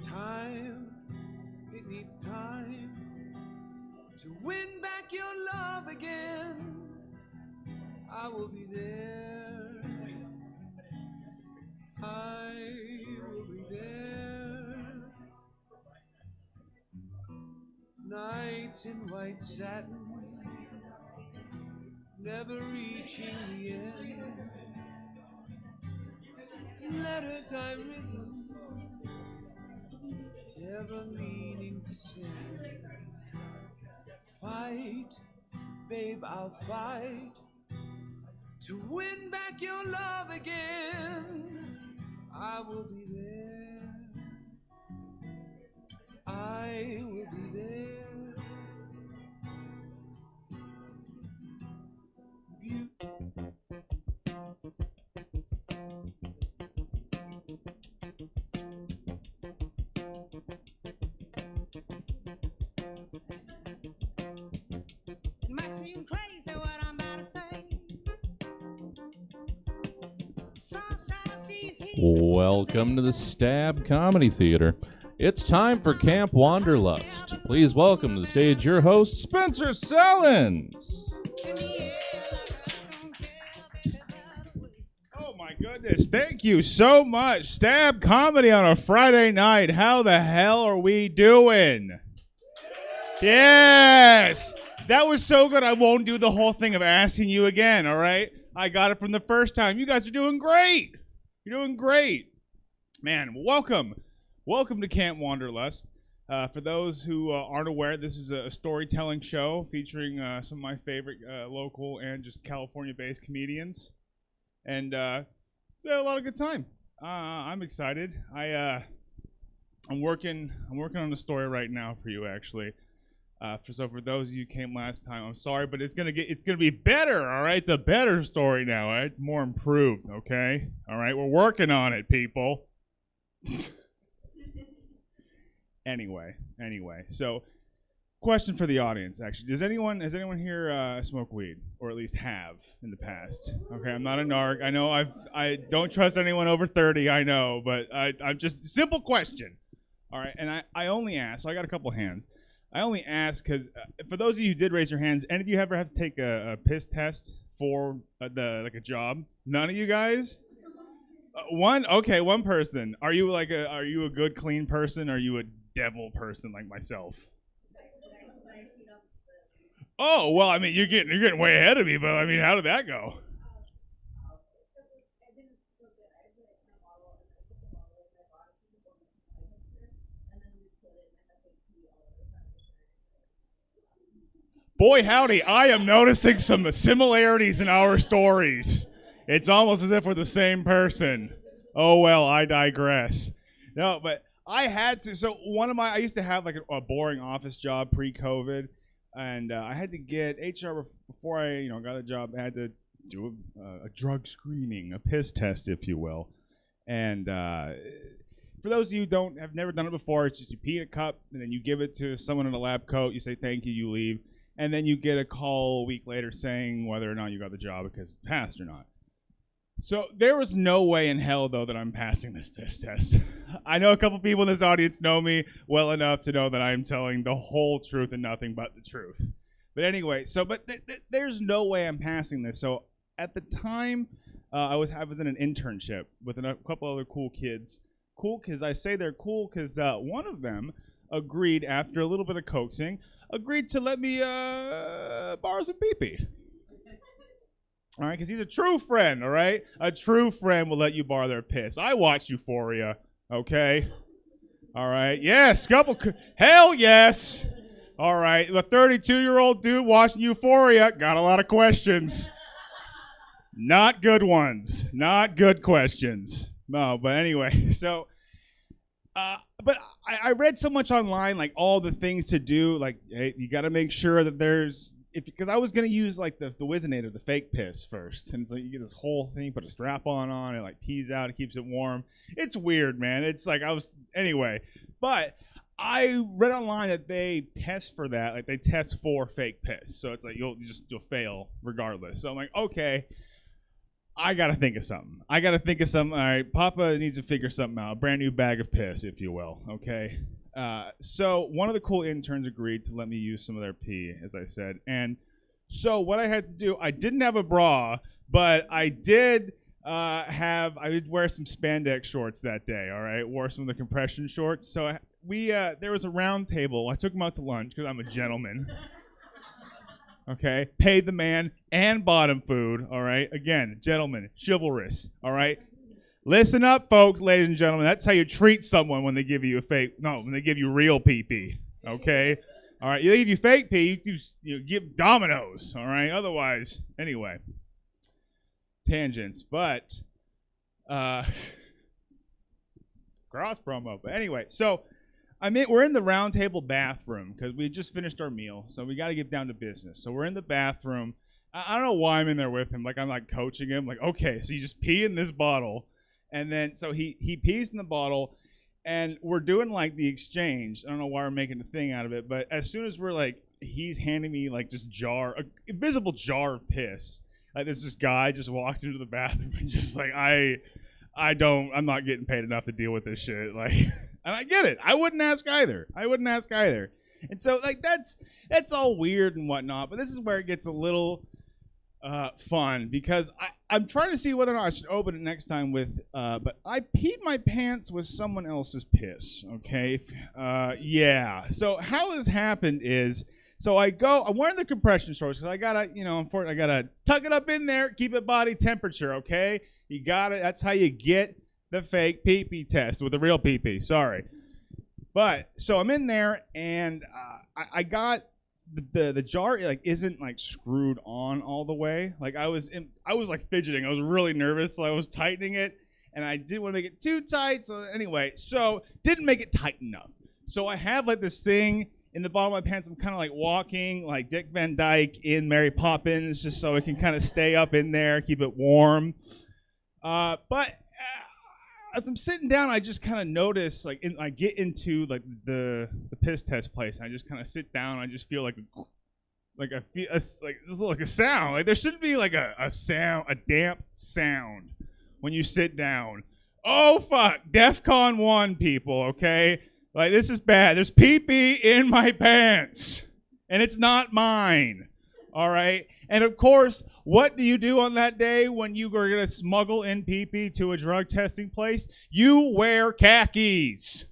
Time, it needs time to win back your love again. I will be there. I will be there. Nights in white satin, never reaching the end. Letters I've written, never meaning to send. Fight, babe, I'll fight to win back your love again. I will be there. I will be there. You. It might seem crazy what I'm about to say. Welcome to the Stab Comedy Theater. It's time for Camp Wanderlust. Please welcome to the stage your host, Spencer Sellens. Oh my goodness, thank you so much. Stab Comedy on a Friday night. How the hell are we doing? Yes! That was so good, I won't do the whole thing of asking you again, all right? I got it from the first time. You guys are doing great. You're doing great. Man, welcome. Welcome to Camp Wanderlust. For those who aren't aware, this is a storytelling show featuring some of my favorite local and just California-based comedians. And we had a lot of good time. I'm excited. I'm working on a story right now for you, actually. For those of you who came last time, I'm sorry, but it's gonna be better. All right, it's a better story now. All right? It's more improved. Okay, all right, we're working on it, people. Anyway, so question for the audience. Actually, has anyone here smoked weed, or at least have in the past? Okay, I'm not a narc. I know I don't trust anyone over 30. I know, but I'm just simple question. All right, and I only ask. So I got a couple hands. I only ask because for those of you who did raise your hands, any of you ever have to take a piss test for a job? None of you guys? One person. Are you a good clean person? Or are you a devil person like myself? Oh well, I mean you're getting way ahead of me, but I mean how did that go? Boy, howdy, I am noticing some similarities in our stories. It's almost as if we're the same person. Oh, well, I digress. No, but I had to. So I used to have like a boring office job pre-COVID, and I had to get HR before I got a job. I had to do a drug screening, a piss test, if you will. And for those of you who have never done it before, it's just you pee in a cup, and then you give it to someone in a lab coat. You say thank you, you leave. And then you get a call a week later saying whether or not you got the job because it passed or not. So there was no way in hell, though, that I'm passing this piss test. I know a couple people in this audience know me well enough to know that I'm telling the whole truth and nothing but the truth. But anyway, there's no way I'm passing this. So at the time, I was in an internship with a couple other cool kids. Cool because I say they're cool because one of them agreed after a little bit of coaxing, agreed to let me borrow some pee-pee. All right, because he's a true friend, all right? A true friend will let you borrow their piss. I watched Euphoria, okay? All right, yes, hell yes. All right, the 32-year-old dude watching Euphoria got a lot of questions. Not good ones, not good questions. No, but anyway, so... but I read so much online, like all the things to do, like hey, you got to make sure that because I was gonna use like the Whizzinator, the fake piss first, and it's like you get this whole thing, put a strap on, it like pees out, it keeps it warm. It's weird, man. It's like anyway, but I read online that they test for that, like they test for fake piss, so it's like you'll fail regardless. So I'm like, okay. I gotta think of something. All right, Papa needs to figure something out. A brand new bag of piss, if you will. Okay. So one of the cool interns agreed to let me use some of their pee, as I said. And so what I had to do, I didn't have a bra, but I did I did wear some spandex shorts that day. All right, wore some of the compression shorts. So there was a round table. I took them out to lunch because I'm a gentleman. Okay, paid the man and bought him food. All right, again, gentlemen, chivalrous. All right, listen up, folks, ladies and gentlemen. That's how you treat someone when they give you when they give you real pee-pee. Okay, all right, they give you fake pee, you give Dominoes. All right, otherwise, anyway, tangents, but cross promo. But anyway, so. We're in the round table bathroom because we just finished our meal, so we got to get down to business. So we're in the bathroom. I don't know why I'm in there with him. Like, I'm like coaching him. Like, okay, so you just pee in this bottle. And then, so he pees in the bottle, and we're doing like the exchange. I don't know why we're making a thing out of it, but as soon as we're like, he's handing me like this jar, a invisible jar of piss. Like, there's this guy just walks into the bathroom and just like, I'm not getting paid enough to deal with this shit. Like, and I get it. I wouldn't ask either. And so, like, that's all weird and whatnot. But this is where it gets a little fun because I'm trying to see whether or not I should open it next time with. But I peed my pants with someone else's piss. Okay. Yeah. So how this happened is. So I'm wearing the compression shorts because I gotta tuck it up in there, keep it body temperature. Okay. You got it. That's how you get the fake pee-pee test with the real pee-pee. Sorry. But so I'm in there and I got the jar like isn't like screwed on all the way. Like I was like fidgeting. I was really nervous, so I was tightening it and I didn't want to make it too tight. So anyway, didn't make it tight enough. So I have like this thing in the bottom of my pants. I'm kind of like walking like Dick Van Dyke in Mary Poppins just so it can kind of stay up in there, keep it warm. But as I'm sitting down, I just kind of notice, like, I get into like the piss test place, and I just kind of sit down. And I just feel like a sound. Like there shouldn't be like a sound, a damp sound when you sit down. Oh fuck, DEFCON 1, people. Okay, like this is bad. There's pee-pee in my pants, and it's not mine. All right, and of course. What do you do on that day when you are going to smuggle in pee-pee to a drug testing place? You wear khakis.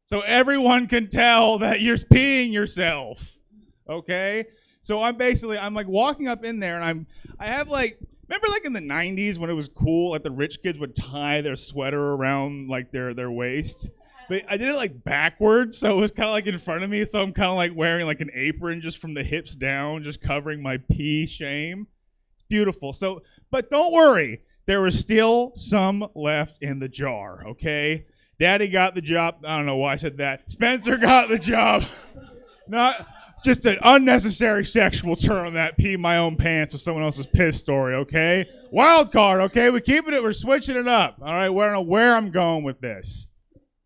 So everyone can tell that you're peeing yourself. Okay? So I'm like walking up in there and I have like, remember like in the 90s when it was cool, like the rich kids would tie their sweater around like their waist? But I did it like backwards, so it was kind of like in front of me. So I'm kind of like wearing like an apron just from the hips down, just covering my pee shame. Beautiful. So, but don't worry. There was still some left in the jar, okay? Daddy got the job. I don't know why I said that. Spencer got the job. Not just an unnecessary sexual turn on that pee my own pants with someone else's piss story, okay? Wild card, okay? We're switching it up, all right? We don't know where I'm going with this,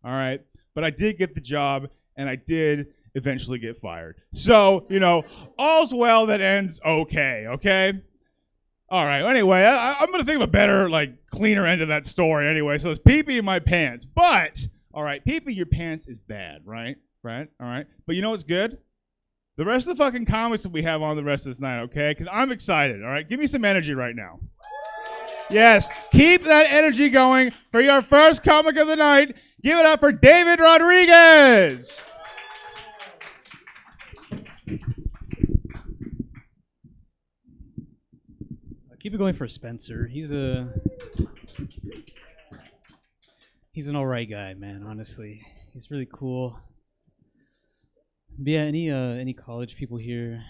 all right? But I did get the job, and I did eventually get fired. So, all's well that ends okay? All right. Anyway, I'm going to think of a better, like, cleaner end of that story anyway. So it's pee-pee in my pants. But, all right, pee-pee in your pants is bad, right? Right? All right. But you know what's good? The rest of the fucking comics that we have on the rest of this night, okay? Because I'm excited, all right? Give me some energy right now. Yes. Keep that energy going for your first comic of the night. Give it up for David Rodriguez. Keep it going for Spencer. He's an all right guy, man. Honestly, he's really cool. But yeah, any college people here?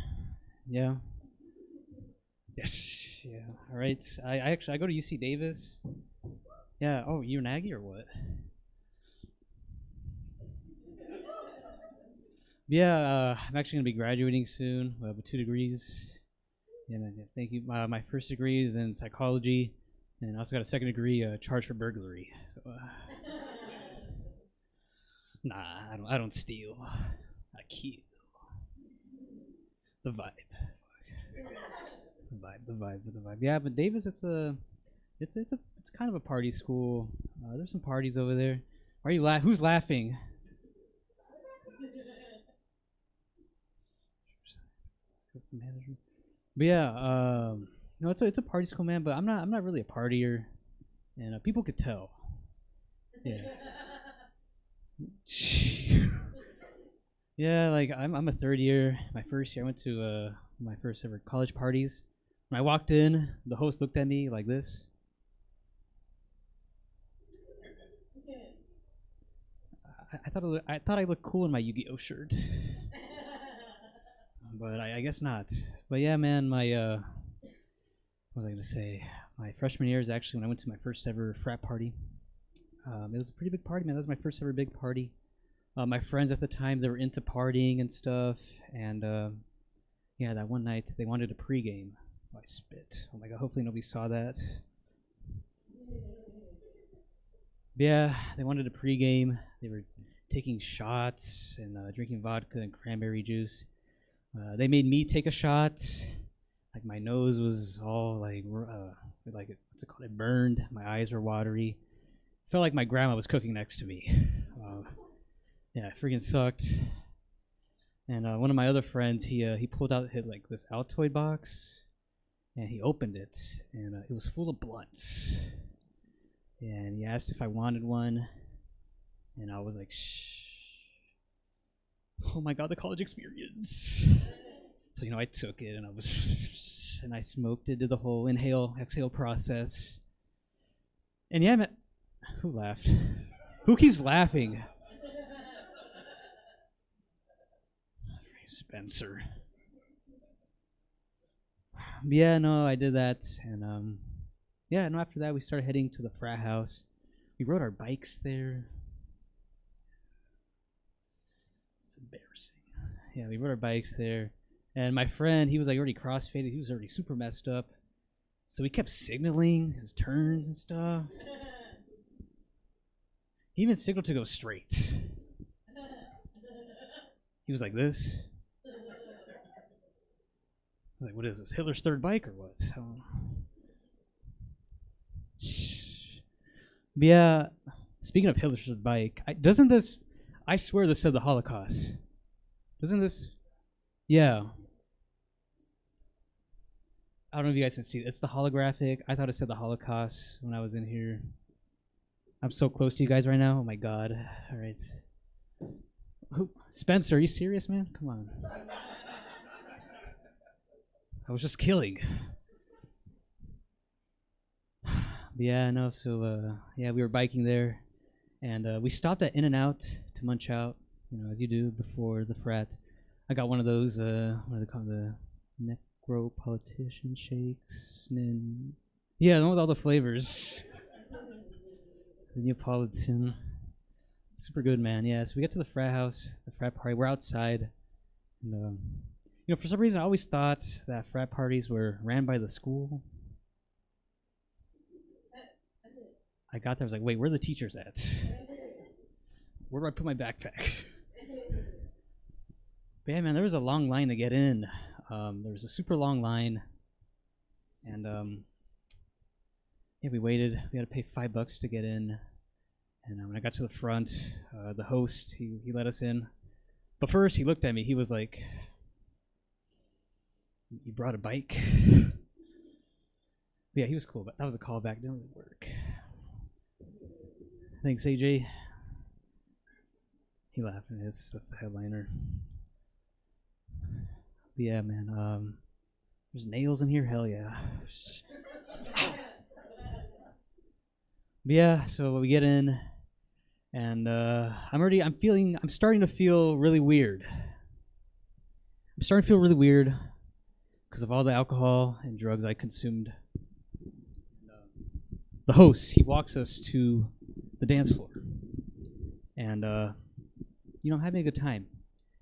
Yeah. Yes. Yeah. All right. I go to UC Davis. Yeah. Oh, you're an Aggie or what? Yeah. I'm actually gonna be graduating soon with 2 degrees. Yeah, man. Yeah, thank you. My first degree is in psychology, and I also got a second degree, charged for burglary. So, nah, I don't steal. I kill. The vibe. Yeah, but Davis, it's a it's kind of a party school. There's some parties over there. Why are you Who's laughing? But yeah, no, it's a party school, man. But I'm not really a partier, and people could tell. Yeah. Yeah, like I'm a third year. My first year, I went to my first ever college parties. When I walked in, the host looked at me like this. I thought I looked cool in my Yu-Gi-Oh shirt, but I guess not. But yeah, man, my what was I gonna say? My freshman year is actually when I went to my first ever frat party. It was a pretty big party, man. That was my first ever big party. My friends at the time, they were into partying and stuff, and yeah, that one night they wanted a pregame. Oh, I spit. Oh my god! Hopefully nobody saw that. Yeah, they wanted a pregame. They were taking shots and drinking vodka and cranberry juice. They made me take a shot. Like my nose was all like what's it called? It burned. My eyes were watery. Felt like my grandma was cooking next to me. Yeah, it freaking sucked. And one of my other friends, he pulled out like this Altoid box, and he opened it, and it was full of blunts. And he asked if I wanted one, and I was like, shh. Oh my god, the college experience. So, I took it, and I was, and I smoked it, did the whole inhale, exhale process. And yeah, who laughed? Who keeps laughing? Spencer. Yeah, no, I did that, and yeah, no. After that, we started heading to the frat house. We rode our bikes there. It's embarrassing. Yeah, we rode our bikes there, and my friend, he was like already crossfaded. He was already super messed up, so we kept signaling his turns and stuff. He even signaled to go straight. He was like this. I was like, what is this, Hitler's third bike or what? Yeah, speaking of Hitler's third bike, doesn't this, I swear this said the Holocaust. Doesn't this? Yeah. I don't know if you guys can see it. It's the holographic. I thought it said the Holocaust when I was in here. I'm so close to you guys right now. Oh my god. All right. Spencer, are you serious, man? Come on. I was just killing. But yeah, no, so yeah, we were biking there, and we stopped at In-N-Out to munch out, as you do before the frat. I got one of those, what are they called, the Necropolitan shakes, and yeah, the one with all the flavors. The Neapolitan. Super good, man. Yeah, so we get to the frat house, the frat party. We're outside, and for some reason, I always thought that frat parties were ran by the school. I got there, I was like, wait, where are the teachers at? Where do I put my backpack? But yeah, man, there was a long line to get in. There was a super long line, and yeah, we waited. We had to pay $5 to get in. And when I got to the front, the host, he let us in. But first, he looked at me. He was like, you brought a bike? Yeah, he was cool, but that was a callback. Didn't really work. Thanks, AJ. He laughed. That's the headliner. But yeah, man. There's nails in here. Hell yeah. But yeah, so we get in, and I'm starting to feel really weird. I'm starting to feel really weird because of all the alcohol and drugs I consumed. The host, he walks us to the dance floor, and I'm having a good time.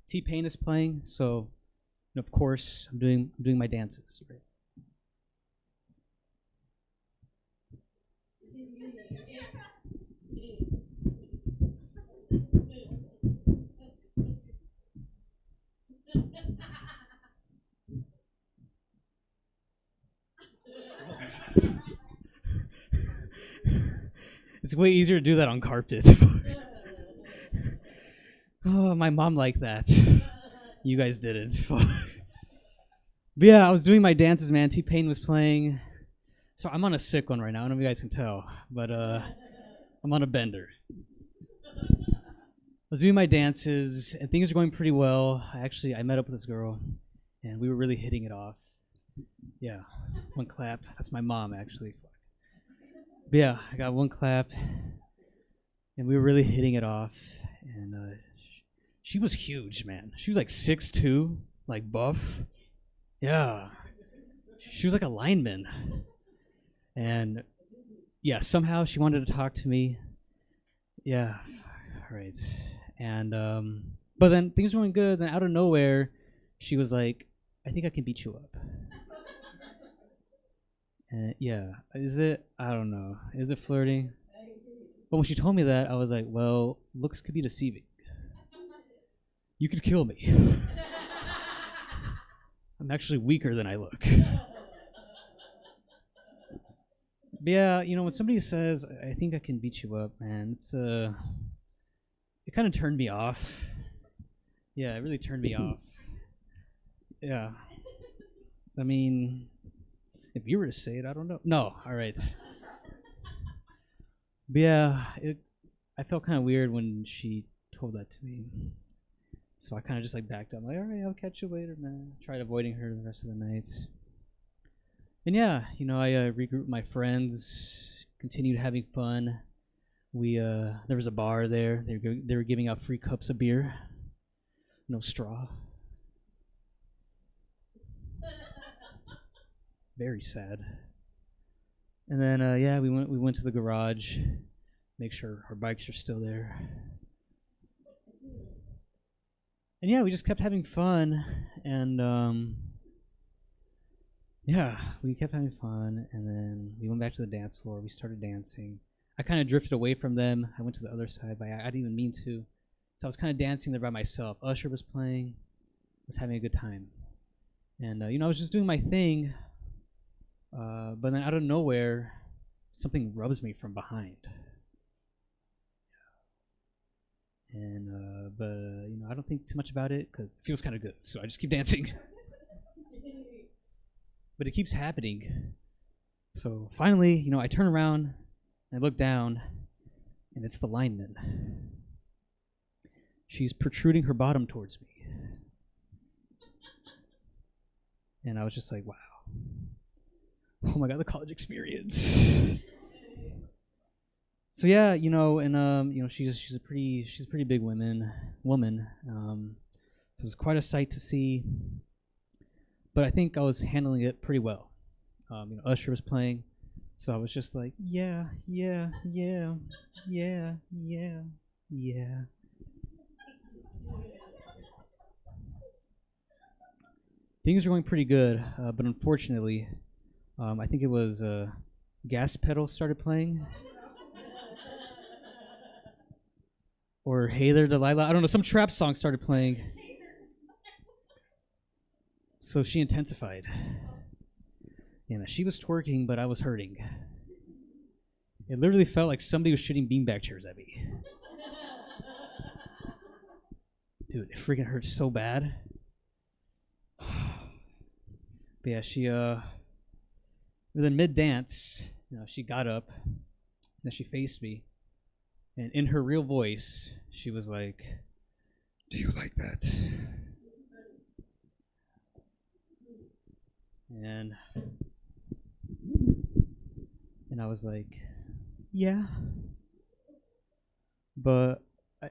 T-Pain is playing, so of course I'm doing my dances. Right? It's way easier to do that on carpet. Oh, my mom liked that. You guys didn't. But yeah, I was doing my dances, man. T-Pain was playing. So I'm on a sick one right now. I don't know if you guys can tell, but I'm on a bender. I was doing my dances, and things are going pretty well. I met up with this girl, and we were really hitting it off. Yeah, one clap. That's my mom, actually. But yeah, I got one clap, and we were really hitting it off. And she was huge, man. She was like 6'2", like buff. Yeah, she was like a lineman. And yeah, somehow she wanted to talk to me. Yeah, right. And but then things were going good. Then out of nowhere, she was like, "I think I can beat you up." And yeah, is it? I don't know. Is it flirting? But when she told me that, I was like, "Well, looks could be deceiving. You could kill me. I'm actually weaker than I look." But yeah, when somebody says, "I think I can beat you up," man, it kind of turned me off. Yeah, it really turned me off. Yeah. I mean, if you were to say it, I don't know. No, all right. But yeah, I felt kind of weird when she told that to me. So I kind of just like backed up. I'm like, all right, I'll catch you later, man. Tried avoiding her the rest of the night. And yeah, I regrouped my friends, continued having fun. There was a bar there. They were giving out free cups of beer, no straw. Very sad. And then yeah, we went to the garage, make sure our bikes are still there. And yeah, we just kept having fun, and yeah, we kept having fun, and then we went back to the dance floor. We started dancing. I kind of drifted away from them. I went to the other side, but I didn't even mean to. So I was kind of dancing there by myself. Usher was playing. I was having a good time. And, I was just doing my thing. But then out of nowhere, something rubs me from behind. And, but, I don't think too much about it because it feels kind of good. So I just keep dancing. But it keeps happening. So finally, I turn around. I look down, and it's the lineman. She's protruding her bottom towards me. And I was just like, wow. Oh my God, the college experience. So yeah, and she's a pretty big woman. So it was quite a sight to see. But I think I was handling it pretty well. Usher was playing. So I was just like, yeah. Things are going pretty good, but unfortunately, I think it was Gas Pedal started playing. Or Hey There Delilah, I don't know, some trap song started playing. So she intensified. Yeah, she was twerking, but I was hurting. It literally felt like somebody was shooting beanbag chairs at me. Dude, it freaking hurt so bad. But yeah, she, within mid-dance, she got up, then she faced me, and in her real voice, she was like, "Do you like that?" And I was like, yeah, but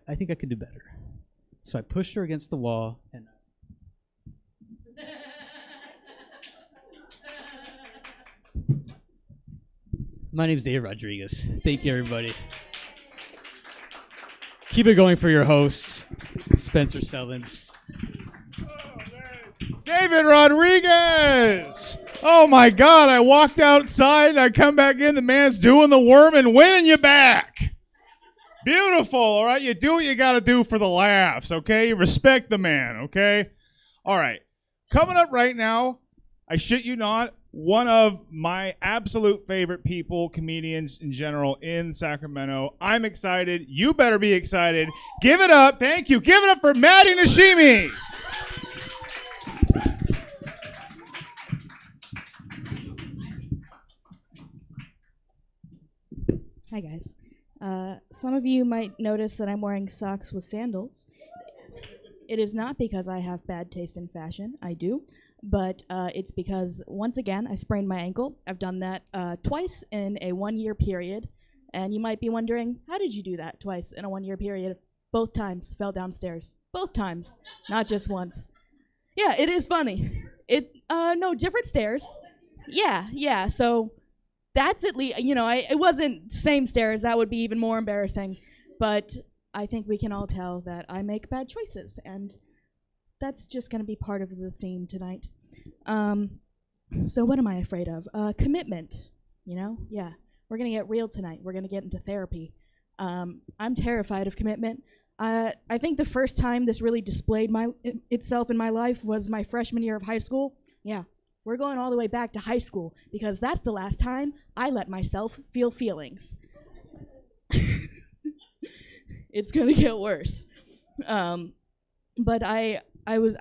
I think I could do better. So I pushed her against the wall, and my name's Dave Rodriguez. Thank you, everybody. Keep it going for your hosts, Spencer Sellens. David Rodriguez! Oh my God, I walked outside, I come back in, the man's doing the worm and winning you back. Beautiful, all right? You do what you got to do for the laughs, okay? Respect the man, okay? All right. Coming up right now, I shit you not, one of my absolute favorite people, comedians in general in Sacramento. I'm excited. You better be excited. Give it up. Thank you. Give it up for Maddie Nishimi. Hi, guys. Some of you might notice that I'm wearing socks with sandals. It is not because I have bad taste in fashion. I do. But it's because, once again, I sprained my ankle. I've done that twice in a 1-year period. And you might be wondering, how did you do that twice in a 1-year period? Both times fell downstairs. Both times. Not just once. Yeah, it is funny. No, different stairs. Yeah. So that's at least, it wasn't same stairs. That would be even more embarrassing. But I think we can all tell that I make bad choices. And that's just going to be part of the theme tonight. So what am I afraid of? Commitment, Yeah, we're going to get real tonight. We're going to get into therapy. I'm terrified of commitment. I think the first time this really displayed itself in my life was my freshman year of high school. Yeah, we're going all the way back to high school because that's the last time I let myself feel feelings. It's going to get worse. But I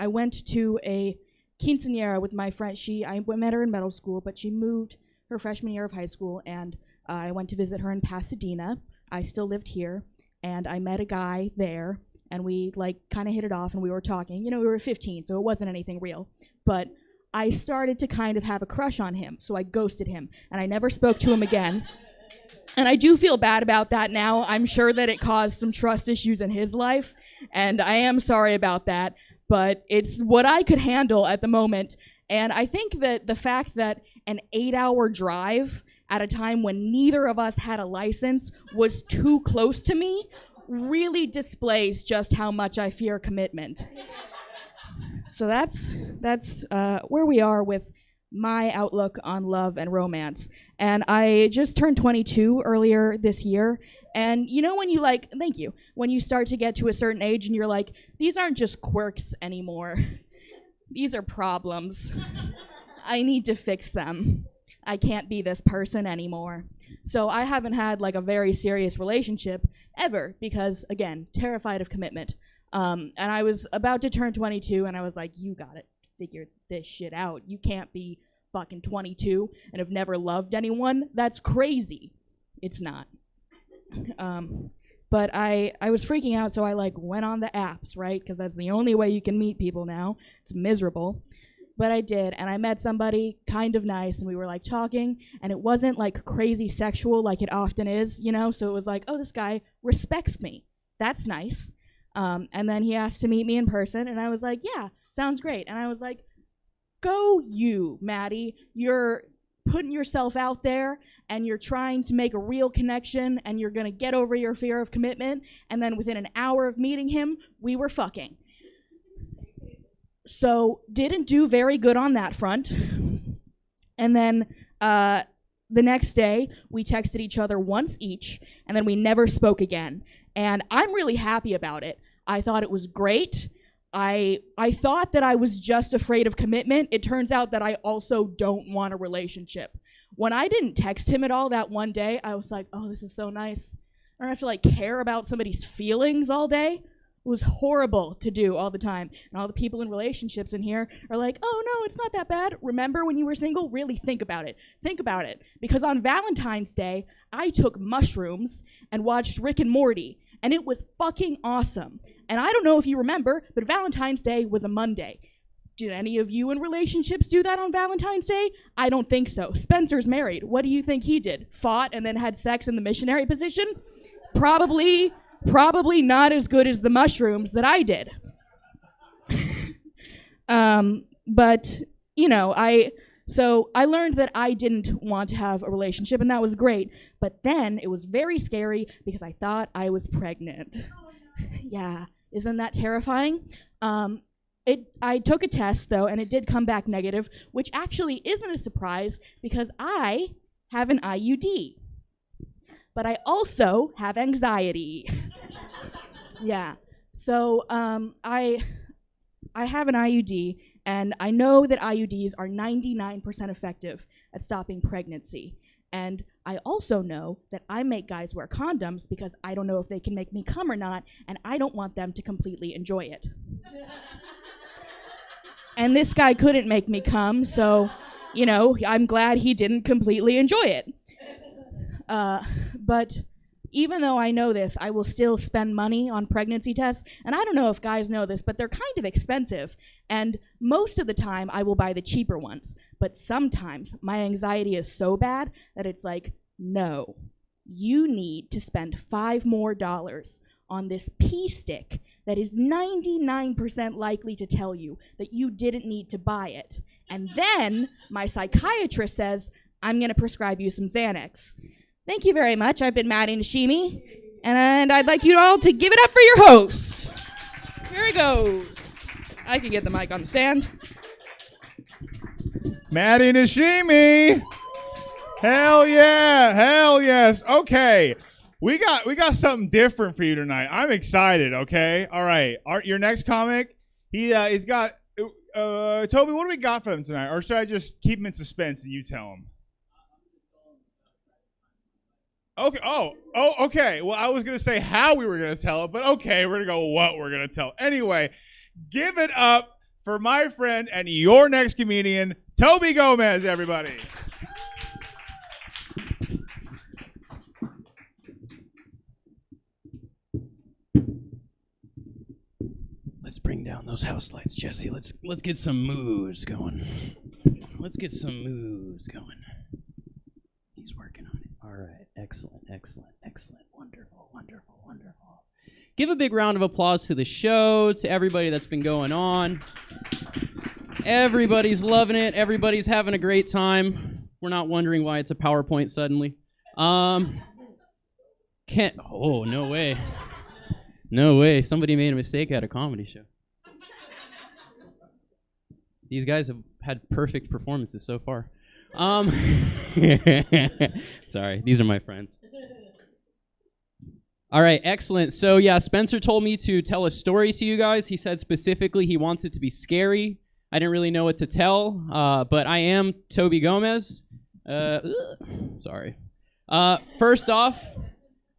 went to a quinceañera with my friend. I met her in middle school, but she moved her freshman year of high school, and I went to visit her in Pasadena. I still lived here, and I met a guy there, and we kind of hit it off, and we were talking. We were 15, so it wasn't anything real. But I started to kind of have a crush on him, so I ghosted him, and I never spoke to him again. And I do feel bad about that now. I'm sure that it caused some trust issues in his life, and I am sorry about that. But it's what I could handle at the moment. And I think that the fact that an 8-hour drive at a time when neither of us had a license was too close to me really displays just how much I fear commitment. So that's where we are with my outlook on love and romance. And I just turned 22 earlier this year. And when you thank you, when you start to get to a certain age and you're like, these aren't just quirks anymore. These are problems. I need to fix them. I can't be this person anymore. So I haven't had a very serious relationship ever because, again, terrified of commitment. And I was about to turn 22 and I was like, you gotta figure this shit out. You can't be fucking 22 and have never loved anyone. That's crazy. It's not. But I was freaking out, so I went on the apps, right? Because that's the only way you can meet people now. It's miserable. But I did, and I met somebody kind of nice, and we were talking, and it wasn't crazy sexual like it often is, So it was oh, this guy respects me. That's nice. And then he asked to meet me in person, and I was like, yeah, sounds great. And I was like, go you, Maddie. You're putting yourself out there, and you're trying to make a real connection, and you're going to get over your fear of commitment. And then within an hour of meeting him, we were fucking. So didn't do very good on that front. And then the next day, we texted each other once each, and then we never spoke again. And I'm really happy about it. I thought it was great. I thought that I was just afraid of commitment. It turns out that I also don't want a relationship. When I didn't text him at all that one day, I was like, oh, this is so nice. I don't have to care about somebody's feelings all day. It was horrible to do all the time. And all the people in relationships in here are like, oh, no, it's not that bad. Remember when you were single? Really think about it. Think about it. Because on Valentine's Day, I took mushrooms and watched Rick and Morty. And it was fucking awesome. And I don't know if you remember, but Valentine's Day was a Monday. Did any of you in relationships do that on Valentine's Day? I don't think so. Spencer's married. What do you think he did? Fought and then had sex in the missionary position? Probably not as good as the mushrooms that I did. But, so I learned that I didn't want to have a relationship, and that was great. But then it was very scary because I thought I was pregnant. Yeah, isn't that terrifying? I took a test, though, and it did come back negative, which actually isn't a surprise because I have an IUD. But I also have anxiety. Yeah. So I have an IUD, And I know that IUDs are 99% effective at stopping pregnancy. And I also know that I make guys wear condoms because I don't know if they can make me come or not, and I don't want them to completely enjoy it. And this guy couldn't make me come, so, you know, I'm glad he didn't completely enjoy it. But even though I know this, I will still spend money on pregnancy tests. And I don't know if guys know this, but they're kind of expensive. And most of the time, I will buy the cheaper ones. But sometimes my anxiety is so bad that it's like, no, you need to spend $5 more on this pee stick that is 99% likely to tell you that you didn't need to buy it. And then my psychiatrist says, I'm going to prescribe you some Xanax. Thank you very much. I've been Maddie Nishimi, and I'd like you all to give it up for your host. Here he goes. I can get the mic on the stand. Maddie Nishimi. Hell yeah. Hell yes. Okay. We got something different for you tonight. I'm excited, okay? All right. Your next comic, he's got Toby, what do we got for him tonight? Or should I just keep him in suspense and you tell him? Okay. Oh, okay. Well, I was going to say how we were going to tell it, but okay, we're going to go what we're going to tell. Anyway, give it up for my friend and your next comedian, Toby Gomez, everybody. Let's bring down those house lights, Jesse. Let's get some moods going. Let's get some moods going. He's working on it. All right. Excellent. Wonderful. Give a big round of applause to the show, to everybody that's been going on. Everybody's loving it. Everybody's having a great time. We're not wondering why it's a PowerPoint suddenly. Oh, no way. No way. Somebody made a mistake at a comedy show. These guys have had perfect performances so far. Sorry, these are my friends. All right, excellent. So yeah, Spencer told me to tell a story to you guys. He said specifically he wants it to be scary. I didn't really know what to tell, but I am Toby Gomez. Sorry. First off,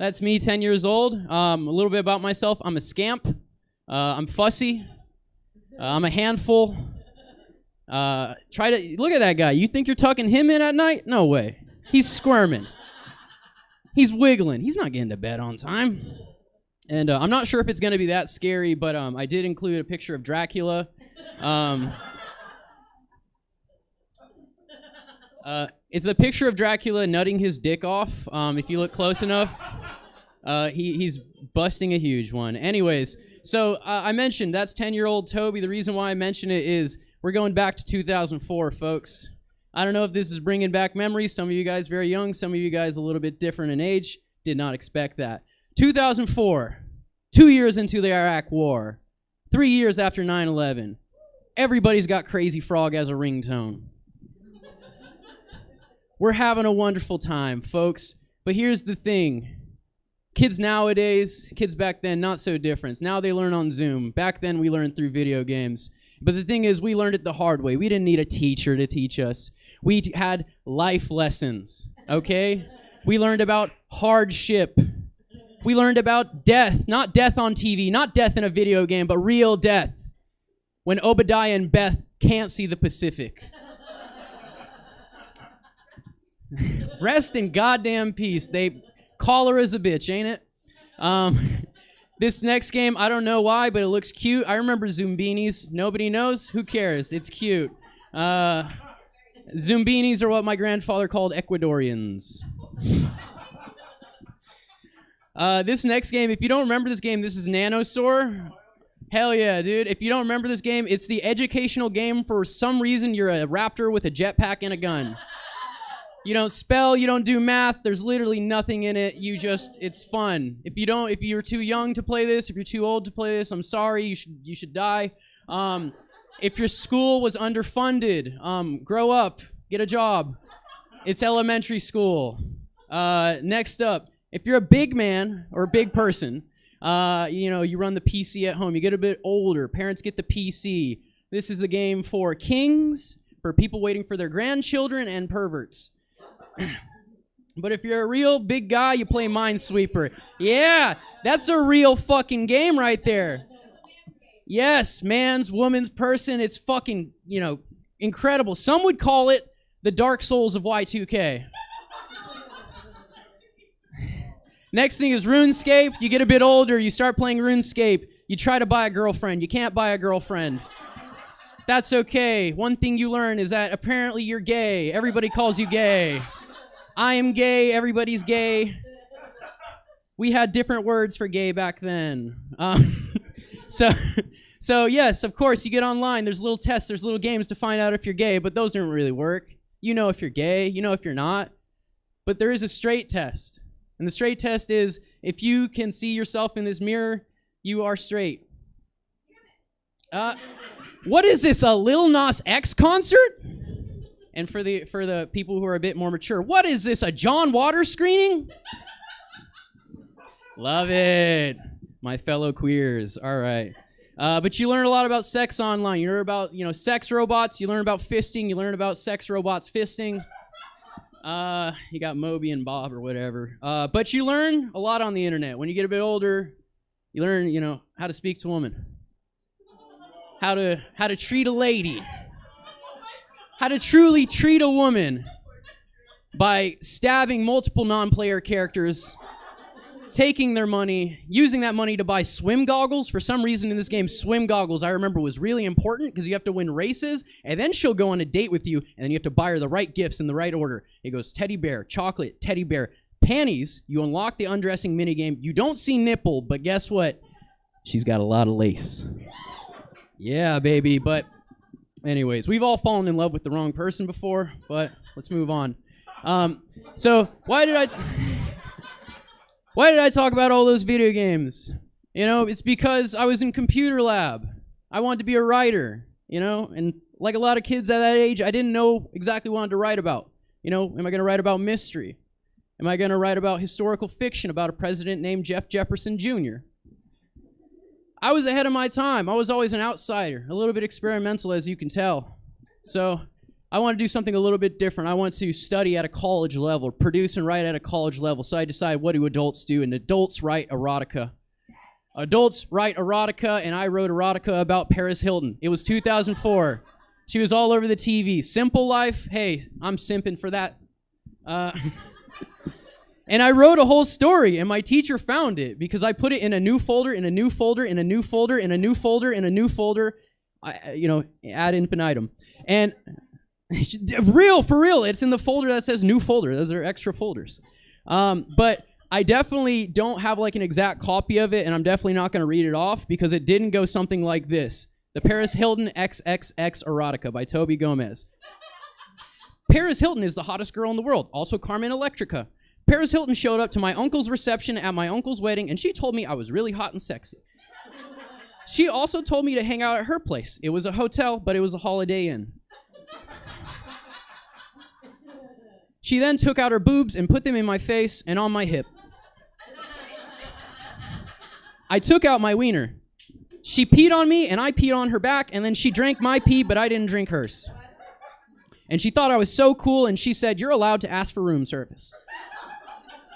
that's me, 10 years old. A little bit about myself. I'm a scamp. I'm fussy. I'm a handful. Try to look at that guy. You think you're tucking him in at night? No way. He's squirming. He's wiggling. He's not getting to bed on time. And I'm not sure if it's going to be that scary, but I did include a picture of Dracula. It's a picture of Dracula nutting his dick off. If you look close enough, he's busting a huge one. Anyways, so I mentioned that's 10-year-old Toby. The reason why I mention it is we're going back to 2004, folks. I don't know if this is bringing back memories. Some of you guys very young, some of you guys a little bit different in age. Did not expect that. 2004, 2 years into the Iraq War, 3 years after 9/11. Everybody's got Crazy Frog as a ringtone. We're having a wonderful time, folks. But here's the thing. Kids nowadays, kids back then, not so different. Now they learn on Zoom. Back then, we learned through video games. But the thing is, we learned it the hard way. We didn't need a teacher to teach us. We had life lessons, okay? We learned about hardship. We learned about death. Not death on TV, not death in a video game, but real death. When Obadiah and Beth can't see the Pacific. Rest in goddamn peace. Cholera's a bitch, ain't it? This next game, I don't know why, but it looks cute. I remember Zoombinis. Nobody knows? Who cares? It's cute. Zoombinis are what my grandfather called Ecuadorians. This next game, if you don't remember this game, this is Nanosaur. Hell yeah, dude. If you don't remember this game, it's the educational game. For some reason, you're a raptor with a jetpack and a gun. You don't spell, you don't do math, there's literally nothing in it. It's fun. If you're too young to play this, if you're too old to play this, I'm sorry, you should die. If your school was underfunded, grow up, get a job. It's elementary school. Next up, if you're a big man or a big person, you run the PC at home, you get a bit older, parents get the PC. This is a game for kings, for people waiting for their grandchildren, and perverts. But if you're a real big guy, you play Minesweeper. Yeah, that's a real fucking game right there. Yes, man's, woman's, person. It's fucking, incredible. Some would call it the Dark Souls of Y2K. Next thing is RuneScape. You get a bit older, you start playing RuneScape. You try to buy a girlfriend. You can't buy a girlfriend. That's okay. One thing you learn is that apparently you're gay. Everybody calls you gay. I am gay. Everybody's gay. We had different words for gay back then. So yes, of course, you get online. There's little tests. There's little games to find out if you're gay, but those don't really work. You know if you're gay. You know if you're not. But there is a straight test. And the straight test is if you can see yourself in this mirror, you are straight. What is this, a Lil Nas X concert? And for the people who are a bit more mature, what is this, a John Waters screening? Love it. My fellow queers. All right. But you learn a lot about sex online. You learn about, sex robots. You learn about fisting. You learn about sex robots fisting. You got Moby and Bob or whatever. But you learn a lot on the internet. When you get a bit older, you learn, how to speak to a woman. How to treat a lady. How to truly treat a woman by stabbing multiple non-player characters, taking their money, using that money to buy swim goggles. For some reason in this game, swim goggles, I remember, was really important because you have to win races, and then she'll go on a date with you, and then you have to buy her the right gifts in the right order. It goes teddy bear, chocolate, teddy bear, panties. You unlock the undressing minigame. You don't see nipple, but guess what? She's got a lot of lace. Yeah, baby, but anyways, we've all fallen in love with the wrong person before, but let's move on. So why did I talk about all those video games? It's because I was in computer lab. I wanted to be a writer, and like a lot of kids at that age, I didn't know exactly what I wanted to write about. Am I going to write about mystery? Am I going to write about historical fiction about a president named Jeff Jefferson Jr.? I was ahead of my time. I was always an outsider, a little bit experimental, as you can tell. So I want to do something a little bit different. I want to study at a college level, produce and write at a college level. So I decided, what do adults do? And adults write erotica. Adults write erotica, and I wrote erotica about Paris Hilton. It was 2004. She was all over the TV. Simple Life, hey, I'm simping for that. And I wrote a whole story, and my teacher found it because I put it in a new folder, in a new folder, in a new folder, in a new folder, in a new folder, ad infinitum. And for real, it's in the folder that says new folder. Those are extra folders. But I definitely don't have like an exact copy of it, and I'm definitely not going to read it off because it didn't go something like this. The Paris Hilton XXX Erotica by Toby Gomez. Paris Hilton is the hottest girl in the world, also Carmen Electrica. Paris Hilton showed up to my uncle's reception at my uncle's wedding, and she told me I was really hot and sexy. She also told me to hang out at her place. It was a hotel, but it was a Holiday Inn. She then took out her boobs and put them in my face and on my hip. I took out my wiener. She peed on me, and I peed on her back, and then she drank my pee, but I didn't drink hers. And she thought I was so cool, and she said, "You're allowed to ask for room service."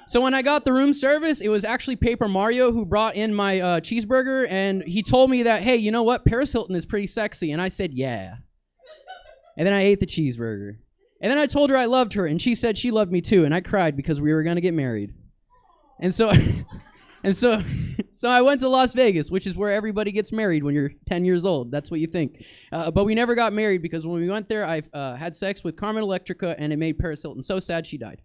So when I got the room service, it was actually Paper Mario who brought in my cheeseburger, and he told me that, hey, you know what? Paris Hilton is pretty sexy. And I said, yeah. And then I ate the cheeseburger. And then I told her I loved her, and she said she loved me too, and I cried because we were going to get married. And so I went to Las Vegas, which is where everybody gets married when you're 10 years old. That's what you think. But we never got married because when we went there, I had sex with Carmen Electrica, and it made Paris Hilton so sad she died.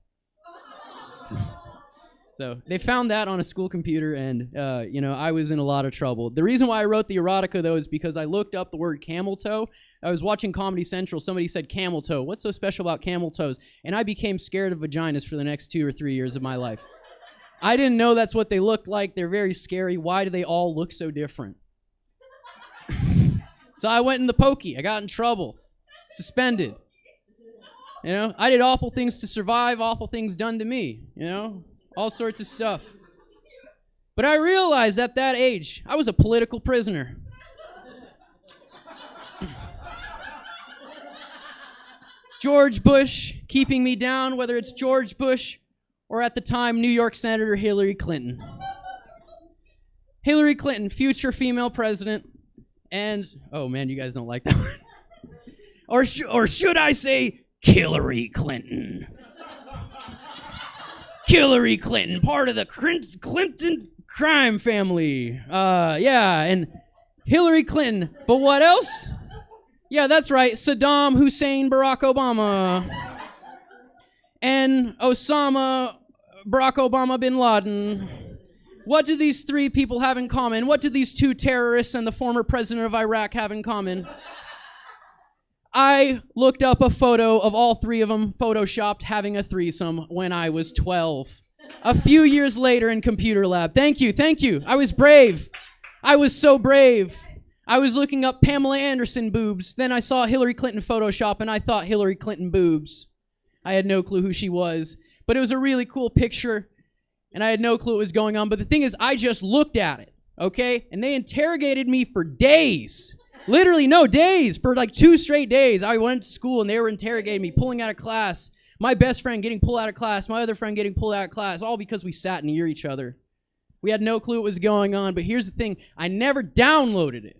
So they found that on a school computer, and, I was in a lot of trouble. The reason why I wrote the erotica, though, is because I looked up the word camel toe. I was watching Comedy Central. Somebody said camel toe. What's so special about camel toes? And I became scared of vaginas for the next 2 or 3 years of my life. I didn't know that's what they looked like. They're very scary. Why do they all look so different? So I went in the pokey. I got in trouble. Suspended. I did awful things to survive, awful things done to me, all sorts of stuff. But I realized at that age, I was a political prisoner. George Bush keeping me down, whether it's George Bush or at the time New York Senator Hillary Clinton. Hillary Clinton, future female president, and oh man, you guys don't like that one. or should I say Hillary Clinton? Hillary Clinton, part of the Clinton crime family. And Hillary Clinton. But what else? Yeah, that's right. Saddam Hussein, Barack Obama. And Osama, Barack Obama bin Laden. What do these three people have in common? What do these two terrorists and the former president of Iraq have in common? I looked up a photo of all three of them photoshopped having a threesome when I was 12. A few years later in computer lab. Thank you. I was brave. I was so brave. I was looking up Pamela Anderson boobs. Then I saw Hillary Clinton Photoshop and I thought Hillary Clinton boobs. I had no clue who she was. But it was a really cool picture and I had no clue what was going on. But the thing is, I just looked at it, okay? And they interrogated me for days. Literally, no, days. For like 2 straight days. I went to school and they were interrogating me, pulling out of class. My best friend getting pulled out of class. My other friend getting pulled out of class. All because we sat near each other. We had no clue what was going on. But here's the thing. I never downloaded it.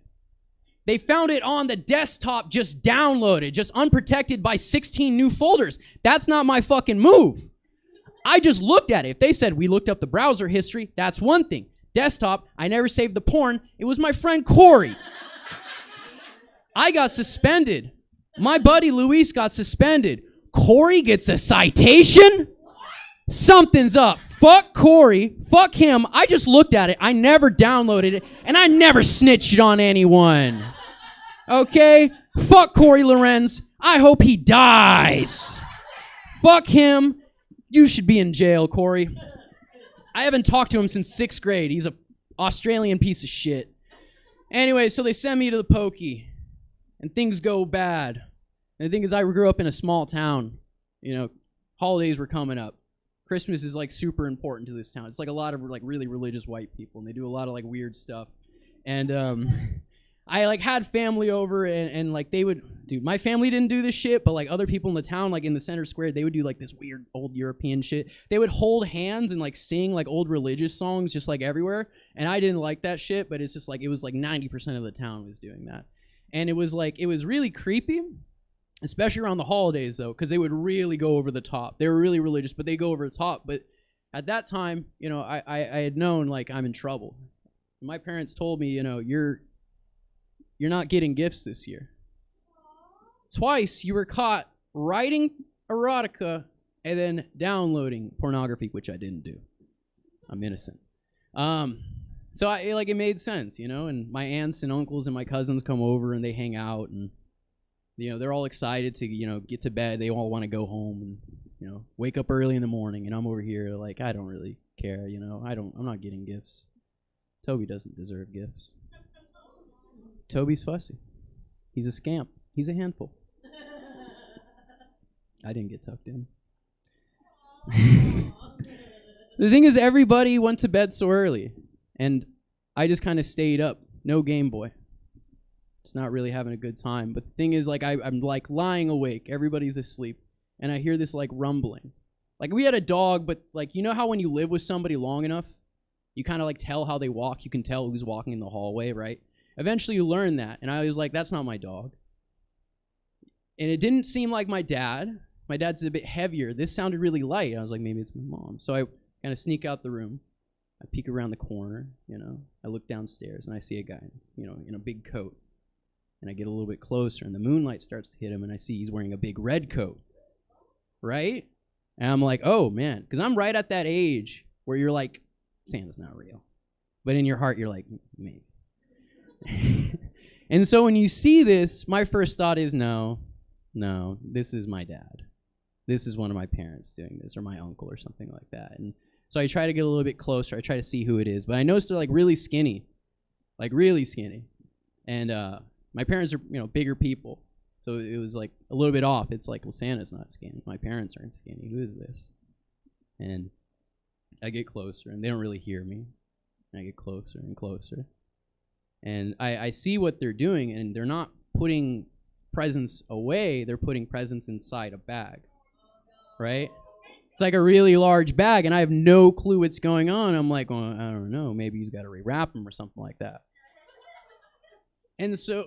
They found it on the desktop, just downloaded, just unprotected by 16 new folders. That's not my fucking move. I just looked at it. If they said we looked up the browser history, that's one thing. Desktop, I never saved the porn. It was my friend Corey. I got suspended. My buddy Luis got suspended. Corey gets a citation? Something's up. Fuck Corey. Fuck him. I just looked at it. I never downloaded it. And I never snitched on anyone. Okay? Fuck Corey Lorenz. I hope he dies. Fuck him. You should be in jail, Corey. I haven't talked to him since 6th grade. He's a Australian piece of shit. Anyway, so they send me to the pokey. And things go bad. And the thing is, I grew up in a small town. You know, holidays were coming up. Christmas is like super important to this town. It's like a lot of like really religious white people, and they do a lot of like weird stuff. And I like had family over, and like they would, dude, my family didn't do this shit, but like other people in the town, like in the center square, they would do like this weird old European shit. They would hold hands and like sing like old religious songs just like everywhere. And I didn't like that shit, but it's just like, it was like 90% of the town was doing that. And it was like, it was really creepy, especially around the holidays though, because they would really go over the top. They were really religious, but they go over the top. But at that time, you know, I had known like I'm in trouble. My parents told me, you know, you're not getting gifts this year. Twice you were caught writing erotica and then downloading pornography, which I didn't do. I'm innocent. So it made sense, you know, and my aunts and uncles and my cousins come over and they hang out and, you know, they're all excited to, you know, get to bed. They all want to go home and, you know, wake up early in the morning, and I'm over here like, I don't really care, you know. I'm not getting gifts. Toby doesn't deserve gifts. Toby's fussy. He's a scamp. He's a handful. I didn't get tucked in. The thing is, everybody went to bed so early, and I just kind of stayed up. No Game Boy. Just not really having a good time. But the thing is, like, I'm like lying awake. Everybody's asleep, and I hear this like rumbling. Like, we had a dog, but like, you know how when you live with somebody long enough, you kind of like tell how they walk. You can tell who's walking in the hallway, right? Eventually you learn that, and I was like, that's not my dog. And it didn't seem like my dad. My dad's a bit heavier. This sounded really light. I was like, maybe it's my mom. So I kind of sneak out the room. I peek around the corner, you know. I look downstairs, and I see a guy, you know, in a big coat. And I get a little bit closer, and the moonlight starts to hit him, and I see he's wearing a big red coat, right? And I'm like, oh, man, because I'm right at that age where you're like, Santa's not real. But in your heart, you're like, maybe. And so when you see this, my first thought is, no, this is my dad. This is one of my parents doing this, or my uncle or something like that. And so I try to get a little bit closer. I try to see who it is. But I noticed they're like really skinny. Like really skinny. And my parents are, you know, bigger people. So it was like a little bit off. It's like, well, Santa's not skinny. My parents aren't skinny. Who is this? And I get closer, and they don't really hear me. And I get closer and closer. And I see what they're doing, and they're not putting presents away, they're putting presents inside a bag, right? It's like a really large bag, and I have no clue what's going on. I'm like, well, I don't know. Maybe he's got to rewrap them or something like that. And so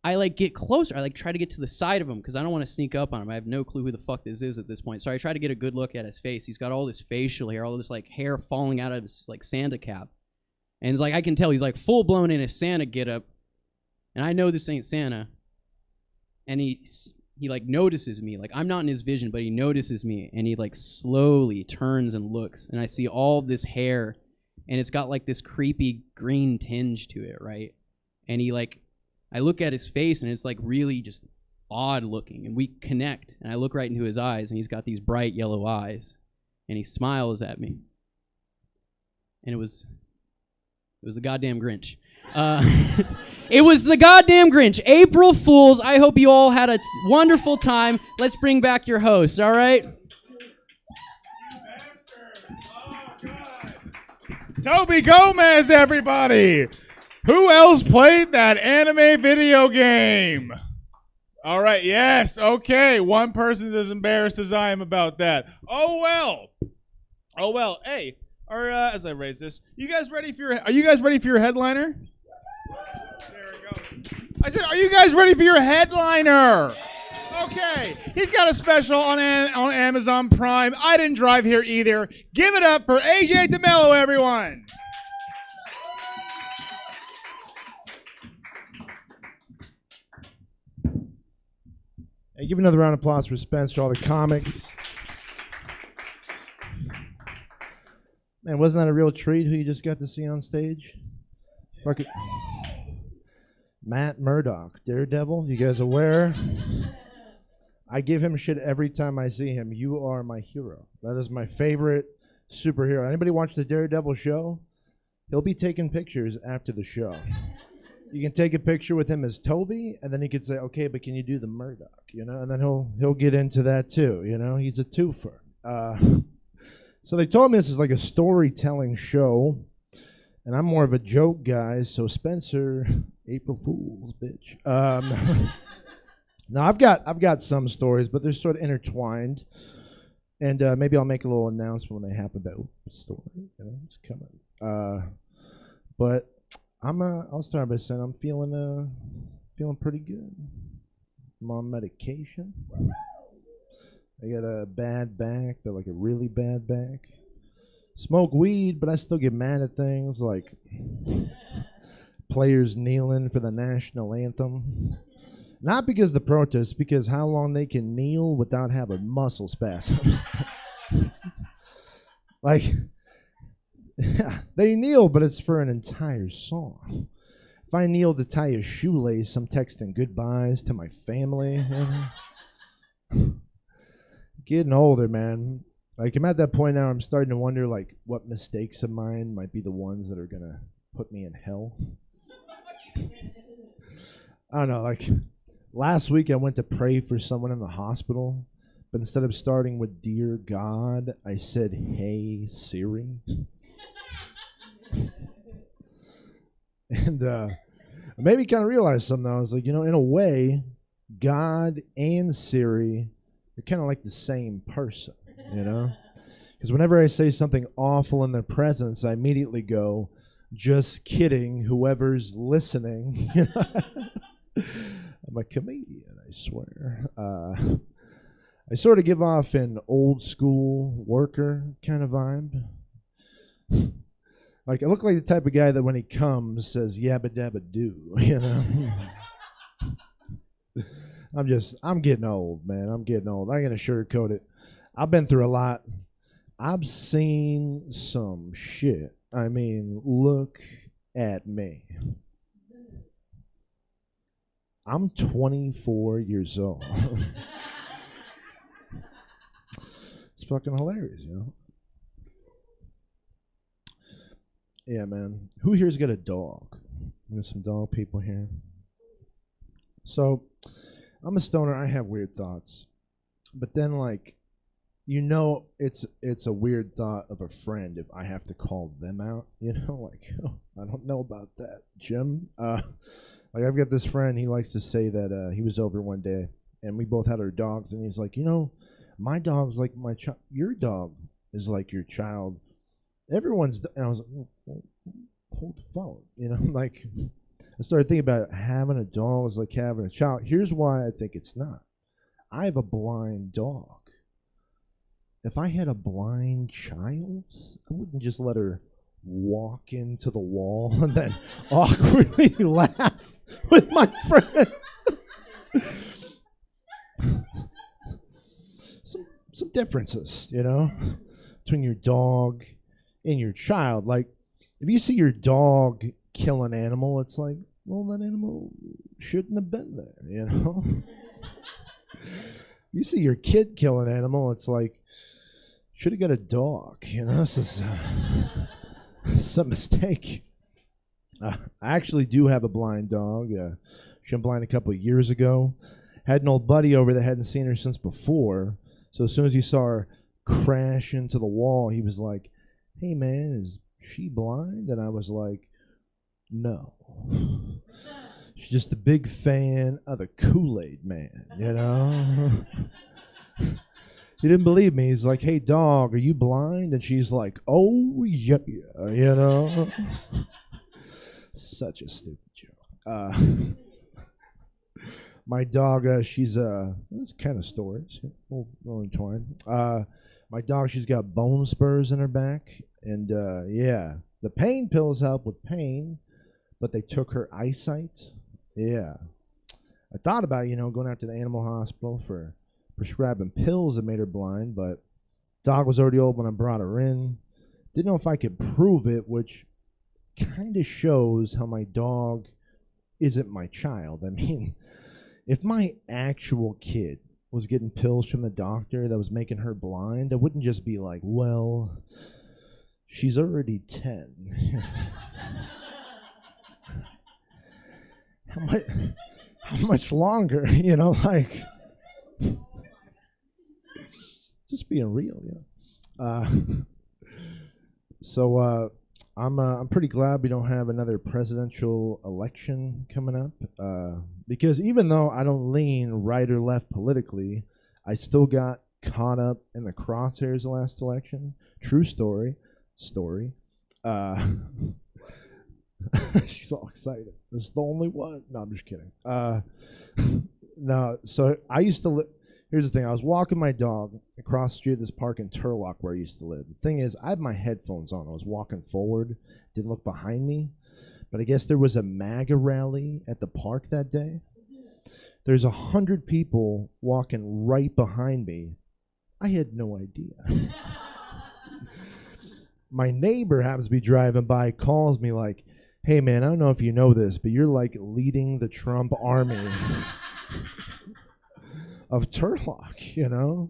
I like get closer. I like try to get to the side of him because I don't want to sneak up on him. I have no clue who the fuck this is at this point. So I try to get a good look at his face. He's got all this facial hair, all this like hair falling out of his like Santa cap. And it's like I can tell he's like full blown in his Santa getup. And I know this ain't Santa. And he like notices me. Like I'm not in his vision, but he notices me and he like slowly turns and looks and I see all this hair and it's got like this creepy green tinge to it, right? And he like, I look at his face and it's like really just odd looking and we connect and I look right into his eyes and he's got these bright yellow eyes and he smiles at me. And it was the goddamn Grinch. It was the goddamn Grinch. April Fools. I hope you all had a wonderful time. Let's bring back your host, all right? Toby Gomez, everybody! Who else played that anime video game? All right, yes, okay. One person's as embarrassed as I am about that. Oh well. Hey, as I raise this, are you guys ready for your headliner? There we go. I said, are you guys ready for your headliner? Okay, he's got a special on Amazon Prime. I didn't drive here either. Give it up for AJ DeMello, everyone. Hey, give another round of applause for Spencer, all the comic. Man, wasn't that a real treat who you just got to see on stage? Fucking Matt Murdock, Daredevil. You guys aware? I give him shit every time I see him. You are my hero. That is my favorite superhero. Anybody watch the Daredevil show? He'll be taking pictures after the show. You can take a picture with him as Toby, and then he could say, okay, but can you do the Murdoch? You know, and then he'll get into that too. You know, he's a twofer. So they told me this is like a storytelling show, and I'm more of a joke guy. So Spencer, April Fools, bitch. Now I've got some stories, but they're sort of intertwined, and maybe I'll make a little announcement when they happen. About story, you know, it's coming. But I'll start by saying I'm feeling pretty good. I'm on medication. I got a bad back, but like a really bad back. Smoke weed, but I still get mad at things like players kneeling for the national anthem. Not because of the protest, because how long they can kneel without having muscle spasms. Like, yeah, they kneel, but it's for an entire song. If I kneel to tie a shoelace, I'm texting goodbyes to my family. Getting older, man. Like, I'm at that point now, I'm starting to wonder, like, what mistakes of mine might be the ones that are going to put me in hell. I don't know, like, last week I went to pray for someone in the hospital, but instead of starting with Dear God, I said, Hey, Siri. And I maybe kind of realized something. I was like, you know, in a way, God and Siri are kind of like the same person, you know? Because whenever I say something awful in their presence, I immediately go, just kidding, whoever's listening. I'm a comedian, I swear. I sort of give off an old school worker kind of vibe. Like, I look like the type of guy that when he comes says, yabba dabba doo, you know? I'm getting old, man. I'm getting old. I'm going to sugarcoat it. I've been through a lot. I've seen some shit. I mean, look at me. I'm 24 years old. It's fucking hilarious, you know? Yeah, man. Who here's got a dog? We got some dog people here. So, I'm a stoner. I have weird thoughts. But then, like, you know, it's a weird thought of a friend if I have to call them out. You know, like, oh, I don't know about that, Jim. Like I've got this friend. He likes to say that he was over one day and we both had our dogs, and he's like, you know, my dog's like my child. Your dog is like your child. Everyone's. And I was like, well, hold the phone. You know, like I started thinking about having a dog is like having a child. Here's why I think it's not. I have a blind dog. If I had a blind child, I wouldn't just let her walk into the wall and then awkwardly laugh with my friends. Some differences, you know, between your dog and your child. Like, if you see your dog kill an animal, it's like, well, that animal shouldn't have been there, you know? You see your kid kill an animal, it's like, should have got a dog, you know? This is some mistake. I actually do have a blind dog. She went blind a couple of years ago. Had an old buddy over that hadn't seen her since before. So as soon as he saw her crash into the wall, he was like, hey, man, is she blind? And I was like, no. She's just a big fan of the Kool-Aid Man, you know? He didn't believe me. He's like, hey, dog, are you blind? And she's like, oh, yeah, you know? Such a stupid joke. My dog, she's, it's kind of stories. We'll entwine. My dog, she's got bone spurs in her back. And, yeah, the pain pills help with pain, but they took her eyesight. Yeah. I thought about, you know, going out to the animal hospital for prescribing pills that made her blind, but dog was already old when I brought her in. Didn't know if I could prove it, which kind of shows how my dog isn't my child. I mean, if my actual kid was getting pills from the doctor that was making her blind, I wouldn't just be like, well, she's already 10. How much longer? You know, like, just being real, yeah. So I'm pretty glad we don't have another presidential election coming up, because even though I don't lean right or left politically, I still got caught up in the crosshairs the last election. True story. She's all excited. This is the only one. No, I'm just kidding. No, so I used to live. Here's the thing. I was walking my dog across the street of this park in Turlock where I used to live. The thing is, I had my headphones on. I was walking forward, didn't look behind me. But I guess there was a MAGA rally at the park that day. There's 100 people walking right behind me. I had no idea. My neighbor happens to be driving by, calls me like, hey, man, I don't know if you know this, but you're like leading the Trump army of Turlock, you know?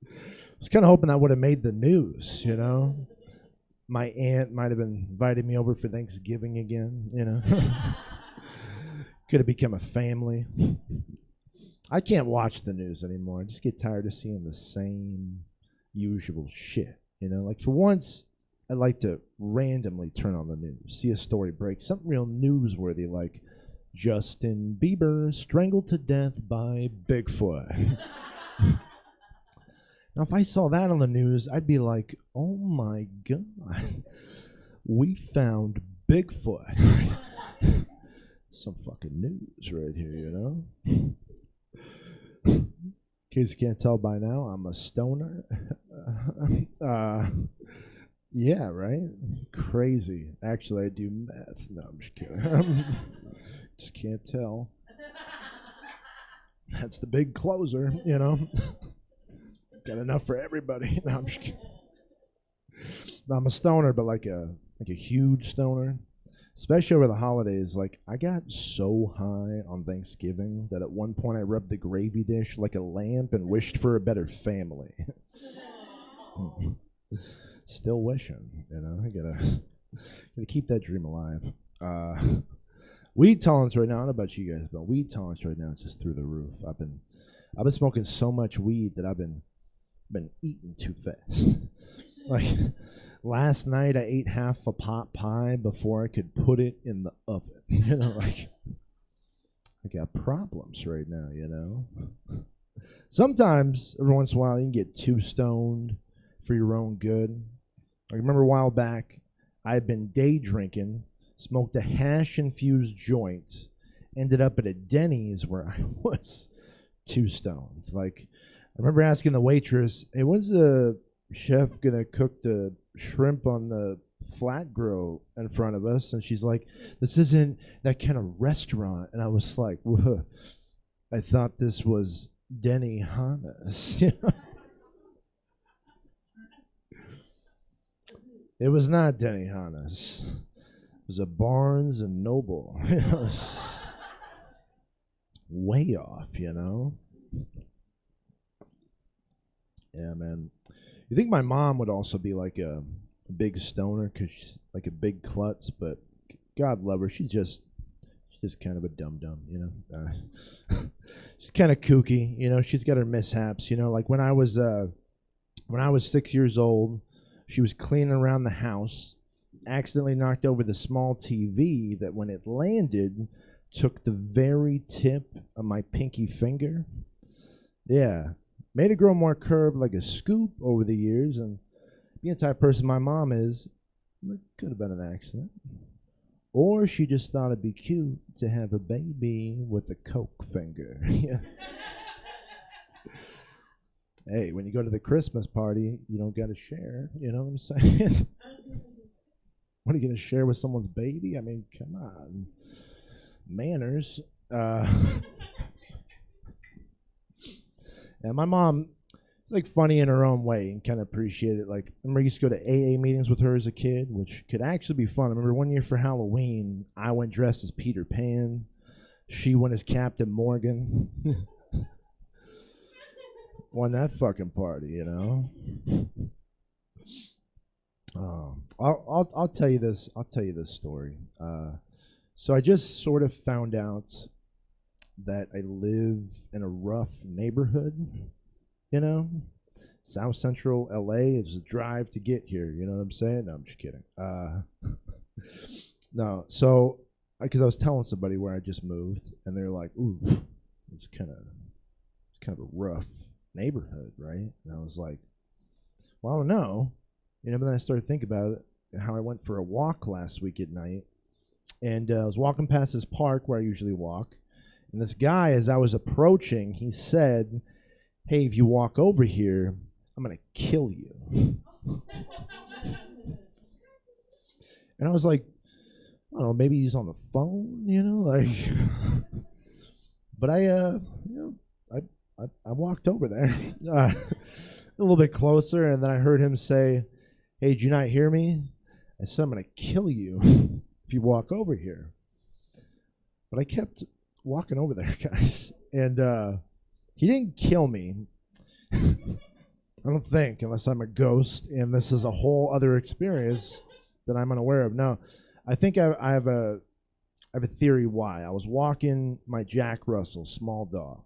I was kind of hoping that would have made the news, you know? My aunt might have invited me over for Thanksgiving again, you know? Could have become a family. I can't watch the news anymore. I just get tired of seeing the same usual shit, you know? Like, for once, I like to randomly turn on the news, see a story break, something real newsworthy, like Justin Bieber strangled to death by Bigfoot. Now, if I saw that on the news, I'd be like, oh my God, we found Bigfoot. Some fucking news right here, you know? In case you can't tell by now, I'm a stoner. Yeah, right? Crazy. Actually, I do meth. No, I'm just kidding. Just can't tell. That's the big closer, you know? Got enough for everybody. No, I'm just kidding. No, I'm a stoner, but like a huge stoner. Especially over the holidays. Like, I got so high on Thanksgiving that at one point I rubbed the gravy dish like a lamp and wished for a better family. Still wishing, you know. I gotta keep that dream alive. Weed tolerance right now, I don't know about you guys, but weed tolerance right now is just through the roof. I've been smoking so much weed that I've been been eating too fast. Like, last night I ate half a pot pie before I could put it in the oven. You know, like, I got problems right now, you know? Sometimes, every once in a while, you can get too stoned for your own good. I remember a while back, I had been day drinking, smoked a hash-infused joint, ended up at a Denny's where I was too stoned. Like, I remember asking the waitress, hey, when's the chef going to cook the shrimp on the flat grill in front of us? And she's like, this isn't that kind of restaurant. And I was like, whoa, I thought this was Denny Hannes. It was not Denny Hannes. It was a Barnes and Noble. It was way off, you know? Yeah, man. You think my mom would also be like a big stoner because she's like a big klutz, but God love her. She's just kind of a dum-dum, you know? She's kind of kooky, you know? She's got her mishaps, you know? Like when I was 6 years old, she was cleaning around the house, accidentally knocked over the small TV that when it landed, took the very tip of my pinky finger. Yeah. Made it grow more curved like a scoop over the years, and being the type of person my mom is, it could have been an accident. Or she just thought it'd be cute to have a baby with a coke finger. Yeah. Hey, when you go to the Christmas party, you don't got to share. You know what I'm saying? What are you going to share with someone's baby? I mean, come on. Manners. And my mom is like funny in her own way and kind of appreciate it. Like, I remember I used to go to AA meetings with her as a kid, which could actually be fun. I remember one year for Halloween, I went dressed as Peter Pan. She went as Captain Morgan. Won that fucking party, you know. I'll tell you this. I'll tell you this story. So I just sort of found out that I live in a rough neighborhood, you know. South Central LA is a drive to get here. You know what I'm saying? No, I'm just kidding. No, so because I was telling somebody where I just moved, and they're like, "Ooh, it's kind of a rough neighborhood, right?" And I was like, "Well, I don't know." You know, but then I started thinking about it, how I went for a walk last week at night, and I was walking past this park where I usually walk, and this guy, as I was approaching, he said, "Hey, if you walk over here, I'm gonna kill you." And I was like, I don't know, maybe he's on the phone, you know, like. But I walked over there a little bit closer, and then I heard him say, "Hey, did you not hear me? I said I'm going to kill you if you walk over here." But I kept walking over there, guys. And he didn't kill me. I don't think, unless I'm a ghost, and this is a whole other experience that I'm unaware of. No, I think I have a theory why. I was walking my Jack Russell, small dog.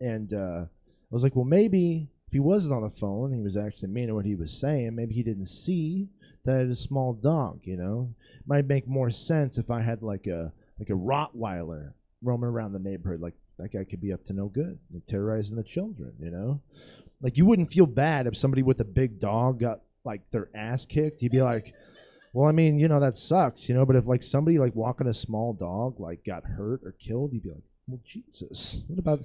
And I was like, well, maybe if he wasn't on the phone, he was actually meaning what he was saying, maybe he didn't see that I had a small dog, you know? It might make more sense if I had like a Rottweiler roaming around the neighborhood. Like, that guy could be up to no good, like, terrorizing the children, you know? Like, you wouldn't feel bad if somebody with a big dog got, like, their ass kicked. You'd be like, well, I mean, you know, that sucks, you know? But if, like, somebody, like, walking a small dog, like, got hurt or killed, you'd be like, well, Jesus, what about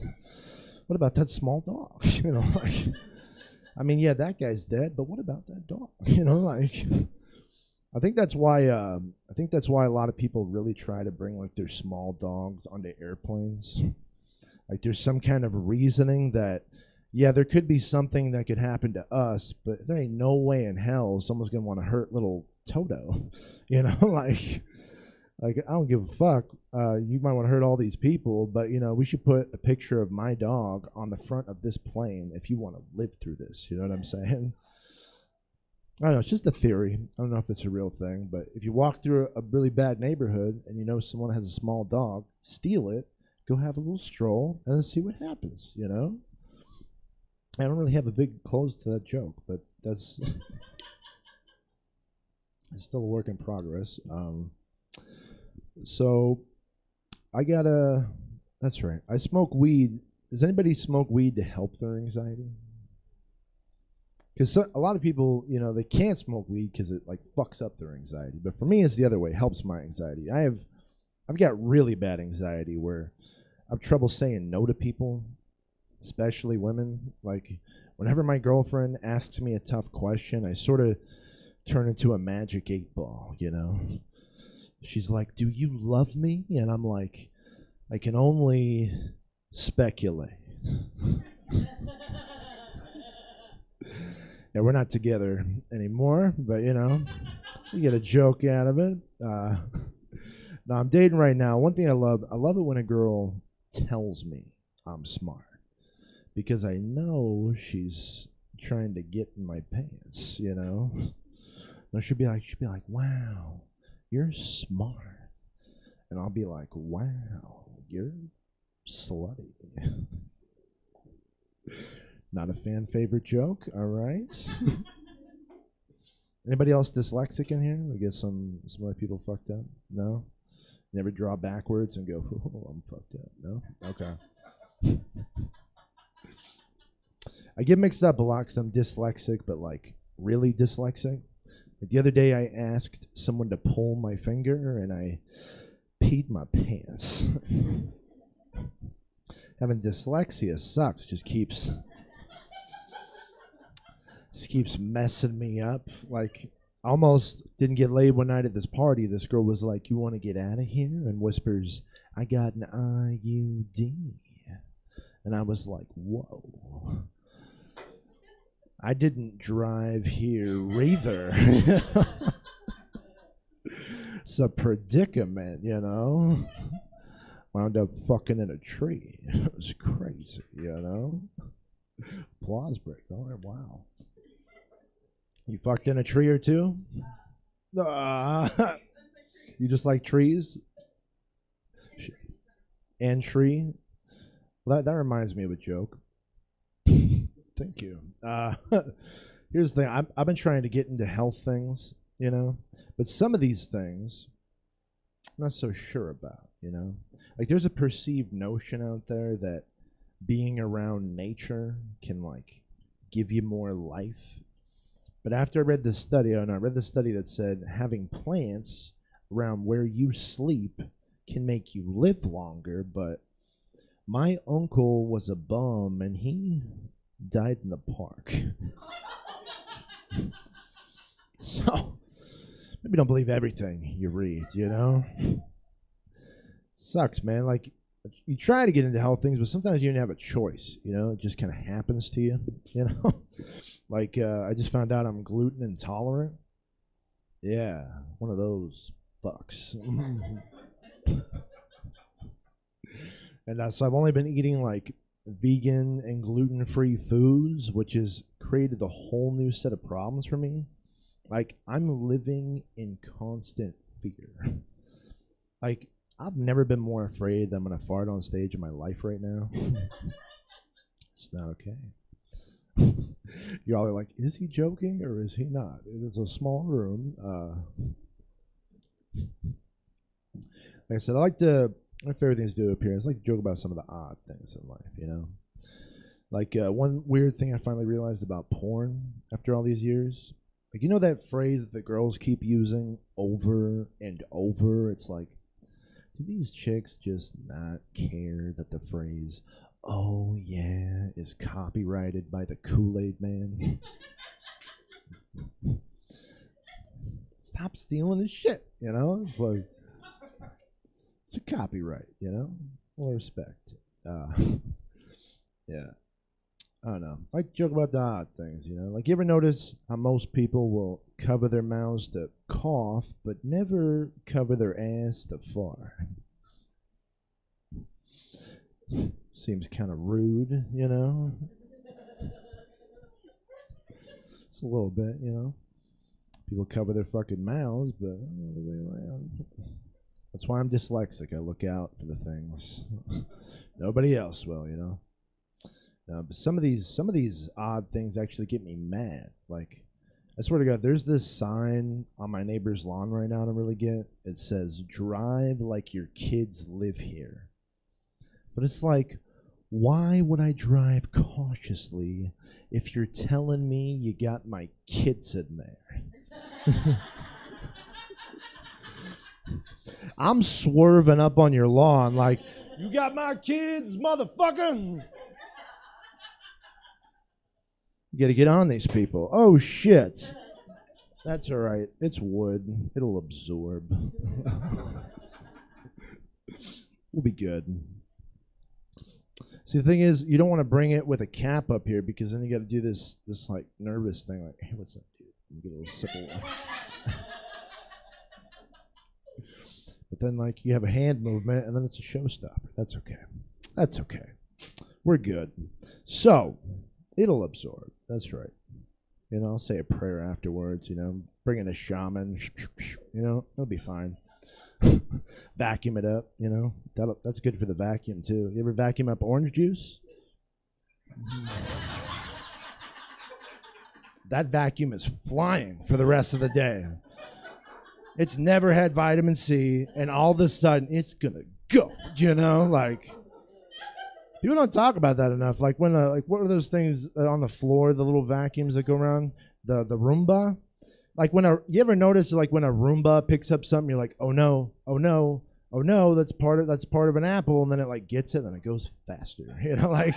that small dog? You know, like, I mean, yeah, that guy's dead, but what about that dog? You know, like, I think that's why a lot of people really try to bring like their small dogs onto airplanes. Like, there's some kind of reasoning that, yeah, there could be something that could happen to us, but there ain't no way in hell someone's gonna want to hurt little Toto. You know, like I don't give a fuck. You might want to hurt all these people, but, you know, we should put a picture of my dog on the front of this plane if you want to live through this. You know what I'm saying? I don't know. It's just a theory. I don't know if it's a real thing, but if you walk through a really bad neighborhood and you know someone has a small dog, steal it, go have a little stroll, and then see what happens, you know? I don't really have a big close to that joke, but that's it's still a work in progress. So I gotta. That's right. I smoke weed. Does anybody smoke weed to help their anxiety? Because a lot of people, you know, they can't smoke weed because it like fucks up their anxiety. But for me, it's the other way. It helps my anxiety. I've got really bad anxiety where I have trouble saying no to people, especially women. Like whenever my girlfriend asks me a tough question, I sort of turn into a magic 8-ball. You know, she's like, "Do you love me?" And I'm like, "I can only speculate." Yeah, we're not together anymore, but you know, you get a joke out of it. No, I'm dating right now. One thing I love it when a girl tells me I'm smart, because I know she's trying to get in my pants. You know, and she'll be like, "Wow, you're smart," and I'll be like, "Wow, you're slutty." Not a fan favorite joke, all right. Anybody else dyslexic in here? We get some other people fucked up. No, never draw backwards and go, "Oh, I'm fucked up." No, okay. I get mixed up a lot because I'm dyslexic, but like really dyslexic. Like the other day, I asked someone to pull my finger, and I peed my pants. Having dyslexia sucks. Just keeps messing me up. Like, almost didn't get laid one night at this party. This girl was like, "You want to get out of here?" And whispers, "I got an IUD." And I was like, whoa. I didn't drive here either. It's a predicament, you know. Wound up fucking in a tree. It was crazy, you know. Applause break. All right, wow. You fucked in a tree or two? You just like trees? And tree? Well, that reminds me of a joke. Thank you. Here's the thing. I've been trying to get into health things, you know, but some of these things I'm not so sure about, you know. Like there's a perceived notion out there that being around nature can like give you more life. But after I read this study, I read the study that said having plants around where you sleep can make you live longer, but my uncle was a bum and he died in the park. So maybe don't believe everything you read, you know? Sucks, man. Like, you try to get into health things, but sometimes you don't have a choice, you know? It just kind of happens to you, you know? Like, I just found out I'm gluten intolerant. Yeah, one of those fucks. And so I've only been eating, like, vegan and gluten-free foods, which has created a whole new set of problems for me. Like, I'm living in constant fear. Like, I've never been more afraid that I'm going to fart on stage in my life right now. It's not okay. You all are like, is he joking or is he not? It is a small room. Like I said, my favorite things to do up here is like to joke about some of the odd things in life, you know? Like, one weird thing I finally realized about porn after all these years. Like, you know that phrase that the girls keep using over and over? It's like, do these chicks just not care that the phrase, "oh yeah," is copyrighted by the Kool-Aid Man? Stop stealing his shit, you know? It's like, it's a copyright, you know? More respect. Yeah. I don't know. I like to joke about the odd things, you know? Like, you ever notice how most people will cover their mouths to cough, but never cover their ass to fart? Seems kind of rude, you know? Just a little bit, you know? People cover their fucking mouths, but all the way around. That's why I'm dyslexic. I look out for the things. Nobody else will, you know? But some of these odd things actually get me mad. Like, I swear to God, there's this sign on my neighbor's lawn right now to really get. It says, "Drive like your kids live here." But it's like, why would I drive cautiously if you're telling me you got my kids in there? I'm swerving up on your lawn like, "You got my kids, motherfucker." You gotta get on these people. Oh, shit. That's all right. It's wood. It'll absorb. We'll be good. See, the thing is, you don't want to bring it with a cap up here because then you got to do this like nervous thing. Like, "Hey, what's up, dude? Let me get a little sip of water." But then, like, you have a hand movement, and then it's a showstopper. That's okay. That's okay. We're good. So, it'll absorb. That's right. You know, I'll say a prayer afterwards, you know, bring in a shaman, you know, it'll be fine. Vacuum it up, you know. That's good for the vacuum, too. You ever vacuum up orange juice? That vacuum is flying for the rest of the day. It's never had vitamin C, and all of a sudden, it's going to go, you know, like... People don't talk about that enough. Like when, like what are those things on the floor? The little vacuums that go around, the Roomba. Like you ever notice like when a Roomba picks up something, you're like, "Oh no, oh no, oh no, that's part of an apple," and then it like gets it, and then it goes faster. You know, like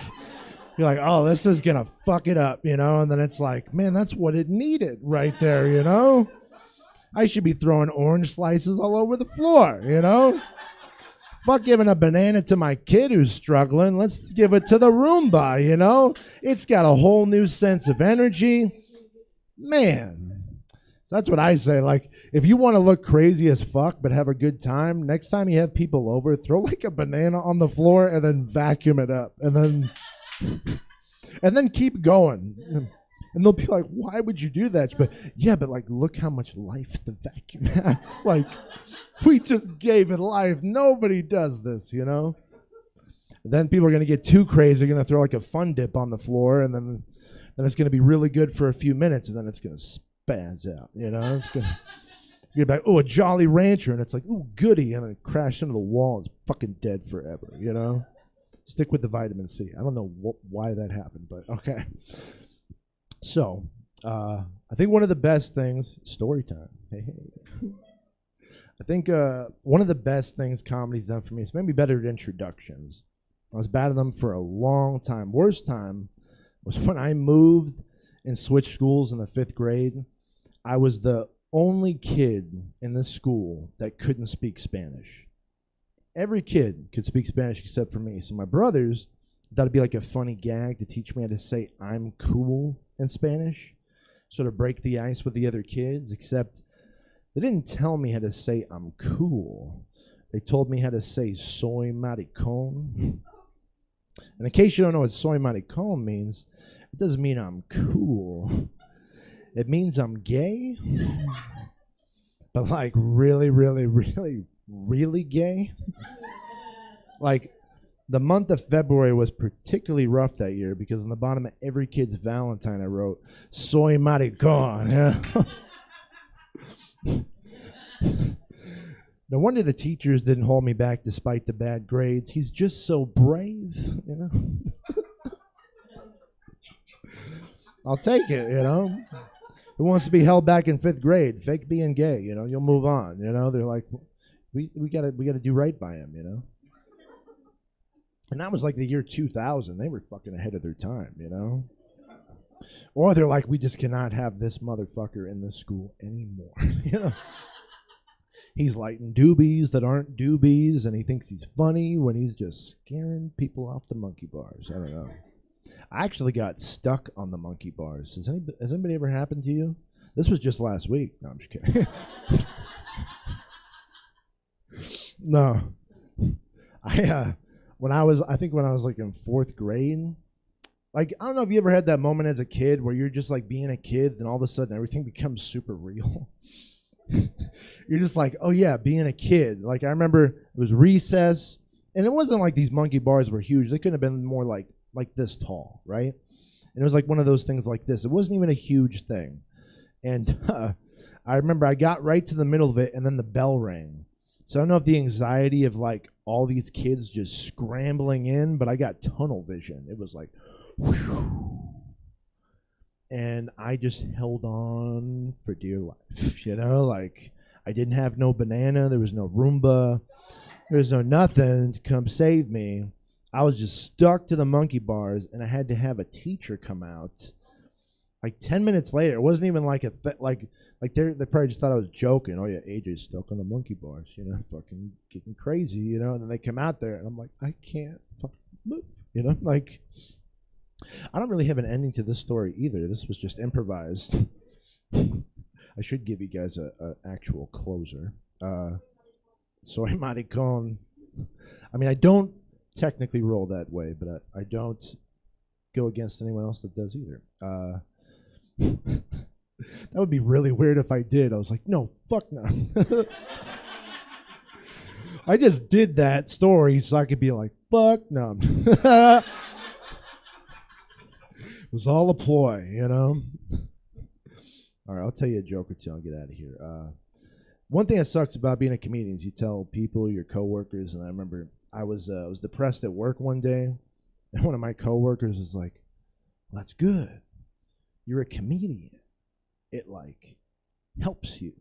you're like, "Oh, this is gonna fuck it up," you know, and then it's like, man, that's what it needed right there, you know. I should be throwing orange slices all over the floor, you know. Fuck giving a banana to my kid who's struggling. Let's give it to the Roomba, you know? It's got a whole new sense of energy. Man. So that's what I say. Like, if you want to look crazy as fuck but have a good time, next time you have people over, throw like a banana on the floor and then vacuum it up. And then keep going. And they'll be like, "Why would you do that?" But yeah, but like, look how much life the vacuum has. Like, we just gave it life. Nobody does this, you know? And then people are going to get too crazy. They're going to throw like a fun dip on the floor, and then it's going to be really good for a few minutes, and then it's going to spaz out, you know? It's going to you're like, "Oh, a Jolly Rancher," and it's like, "Ooh, goody," and then it crashed into the wall and it's fucking dead forever, you know? Stick with the vitamin C. I don't know why that happened, but okay. So, I think one of the best things, story time. Hey. I think one of the best things comedy's done for me is maybe better at introductions. I was bad at them for a long time. Worst time was when I moved and switched schools in the 5th grade. I was the only kid in this school that couldn't speak Spanish. Every kid could speak Spanish except for me. So my brothers thought it'd be like a funny gag to teach me how to say "I'm cool" in Spanish, sort of break the ice with the other kids, except they didn't tell me how to say "I'm cool." They told me how to say "soy maricón." And in case you don't know what soy maricón means, it doesn't mean I'm cool. It means I'm gay, but like really, really, really, really gay. Like, the month of February was particularly rough that year because on the bottom of every kid's Valentine I wrote, "Soy maricón." Yeah. No wonder the teachers didn't hold me back despite the bad grades. He's just so brave, you know. I'll take it, you know. Who wants to be held back in 5th grade? Fake being gay, you know. You'll move on, you know. They're like, we gotta do right by him, you know. And that was like the year 2000. They were fucking ahead of their time, you know? Or they're like, "We just cannot have this motherfucker in this school anymore." You know? He's lighting doobies that aren't doobies, and he thinks he's funny when he's just scaring people off the monkey bars. I don't know. I actually got stuck on the monkey bars. Has anybody ever happened to you? This was just last week. No, I'm just kidding. No. When I was like in 4th grade, like, I don't know if you ever had that moment as a kid where you're just like being a kid and all of a sudden everything becomes super real. You're just like, oh yeah, being a kid. Like, I remember it was recess, and it wasn't like these monkey bars were huge. They couldn't have been more like like this tall, right? And it was like one of those things like this. It wasn't even a huge thing. And I remember I got right to the middle of it, and then the bell rang. So I don't know if the anxiety of like all these kids just scrambling in, but I got tunnel vision. It was like, whew. And I just held on for dear life, you know? Like, I didn't have no banana. There was no Roomba. There was no nothing to come save me. I was just stuck to the monkey bars, and I had to have a teacher come out. Like 10 minutes later, it wasn't even like they probably just thought I was joking. Oh yeah, AJ's stuck on the monkey bars, you know, fucking getting crazy, you know. And then they come out there, and I'm like, I can't fucking move, you know. Like, I don't really have an ending to this story either. This was just improvised. I should give you guys a actual closer. Soy maricon. I mean, I don't technically roll that way, but I don't go against anyone else that does either. That would be really weird if I did. I was like, no, fuck no. I just did that story so I could be like, fuck no. It was all a ploy, you know? All right, I'll tell you a joke or two. I'll get out of here. One thing that sucks about being a comedian is you tell people, your coworkers, and I remember I was depressed at work one day, and one of my coworkers was like, well, that's good. You're a comedian. It, like, helps you.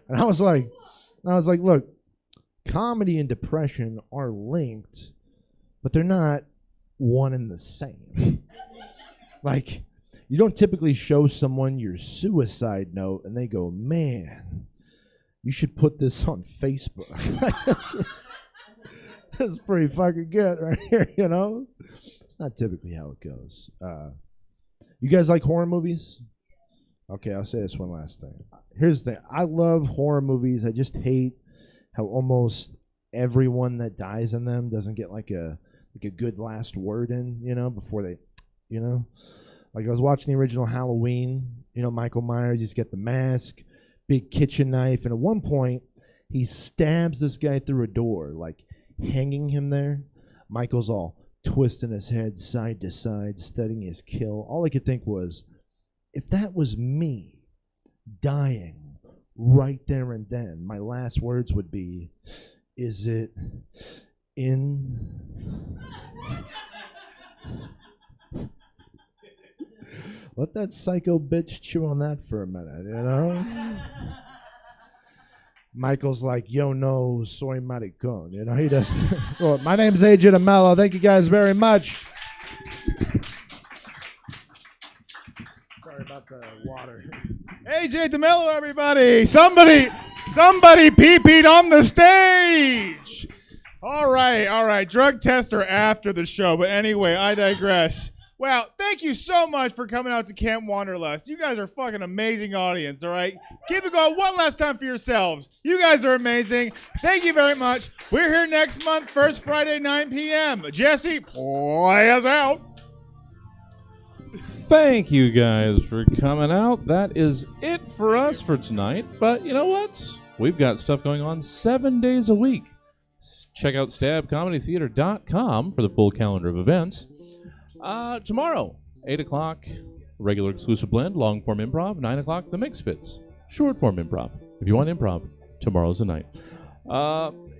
And I was like, look, comedy and depression are linked, but they're not one and the same. Like, you don't typically show someone your suicide note and they go, man, you should put this on Facebook. That's pretty fucking good right here, you know? It's not typically how it goes. You guys like horror movies? Okay, I'll say this one last thing. Here's the thing. I love horror movies. I just hate how almost everyone that dies in them doesn't get like a good last word in, you know, before they, you know? Like I was watching the original Halloween, you know, Michael Myers just get the mask, big kitchen knife, and at one point he stabs this guy through a door, like hanging him there. Michael's all twisting his head side to side, studying his kill. All I could think was, if that was me dying right there and then, my last words would be, is it in? Let that psycho bitch chew on that for a minute, you know? Michael's like, yo, no, soy maricon. You know, he doesn't. Well, my name's AJ DeMello. Thank you guys very much. Sorry about the water. AJ DeMello, everybody. Somebody pee-peed on the stage. All right. Drug tester after the show. But anyway, I digress. Well, thank you so much for coming out to Camp Wanderlust. You guys are a fucking amazing audience, all right? Keep it going one last time for yourselves. You guys are amazing. Thank you very much. We're here next month, first Friday, 9 p.m. Jesse, play us out. Thank you guys for coming out. That is it for us for tonight. But you know what? We've got stuff going on 7 days a week. Check out stabcomedytheater.com for the full calendar of events. Tomorrow, 8 o'clock, regular exclusive blend, long form improv. 9 o'clock, the mix fits, short form improv. If you want improv, tomorrow's the night.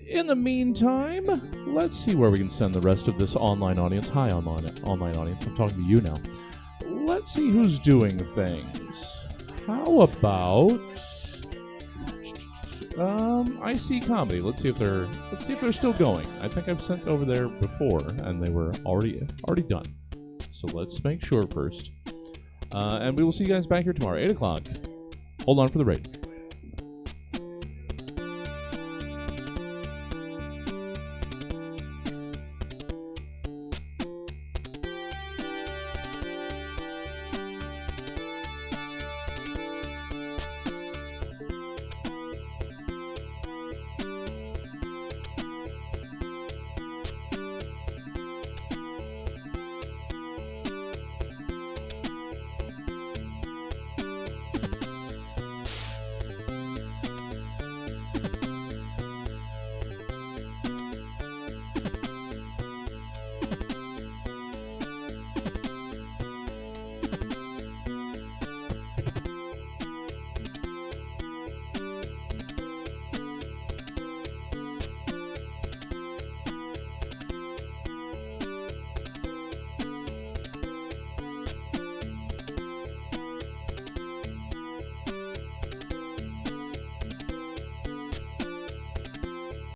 In the meantime, let's see where we can send the rest of this online audience. Hi, online audience. I'm talking to you now. Let's see who's doing things. How about IC Comedy? Let's see if they're still going. I think I've sent over there before, and they were already done. So let's make sure first. And we will see you guys back here tomorrow, 8 o'clock. Hold on for the rating.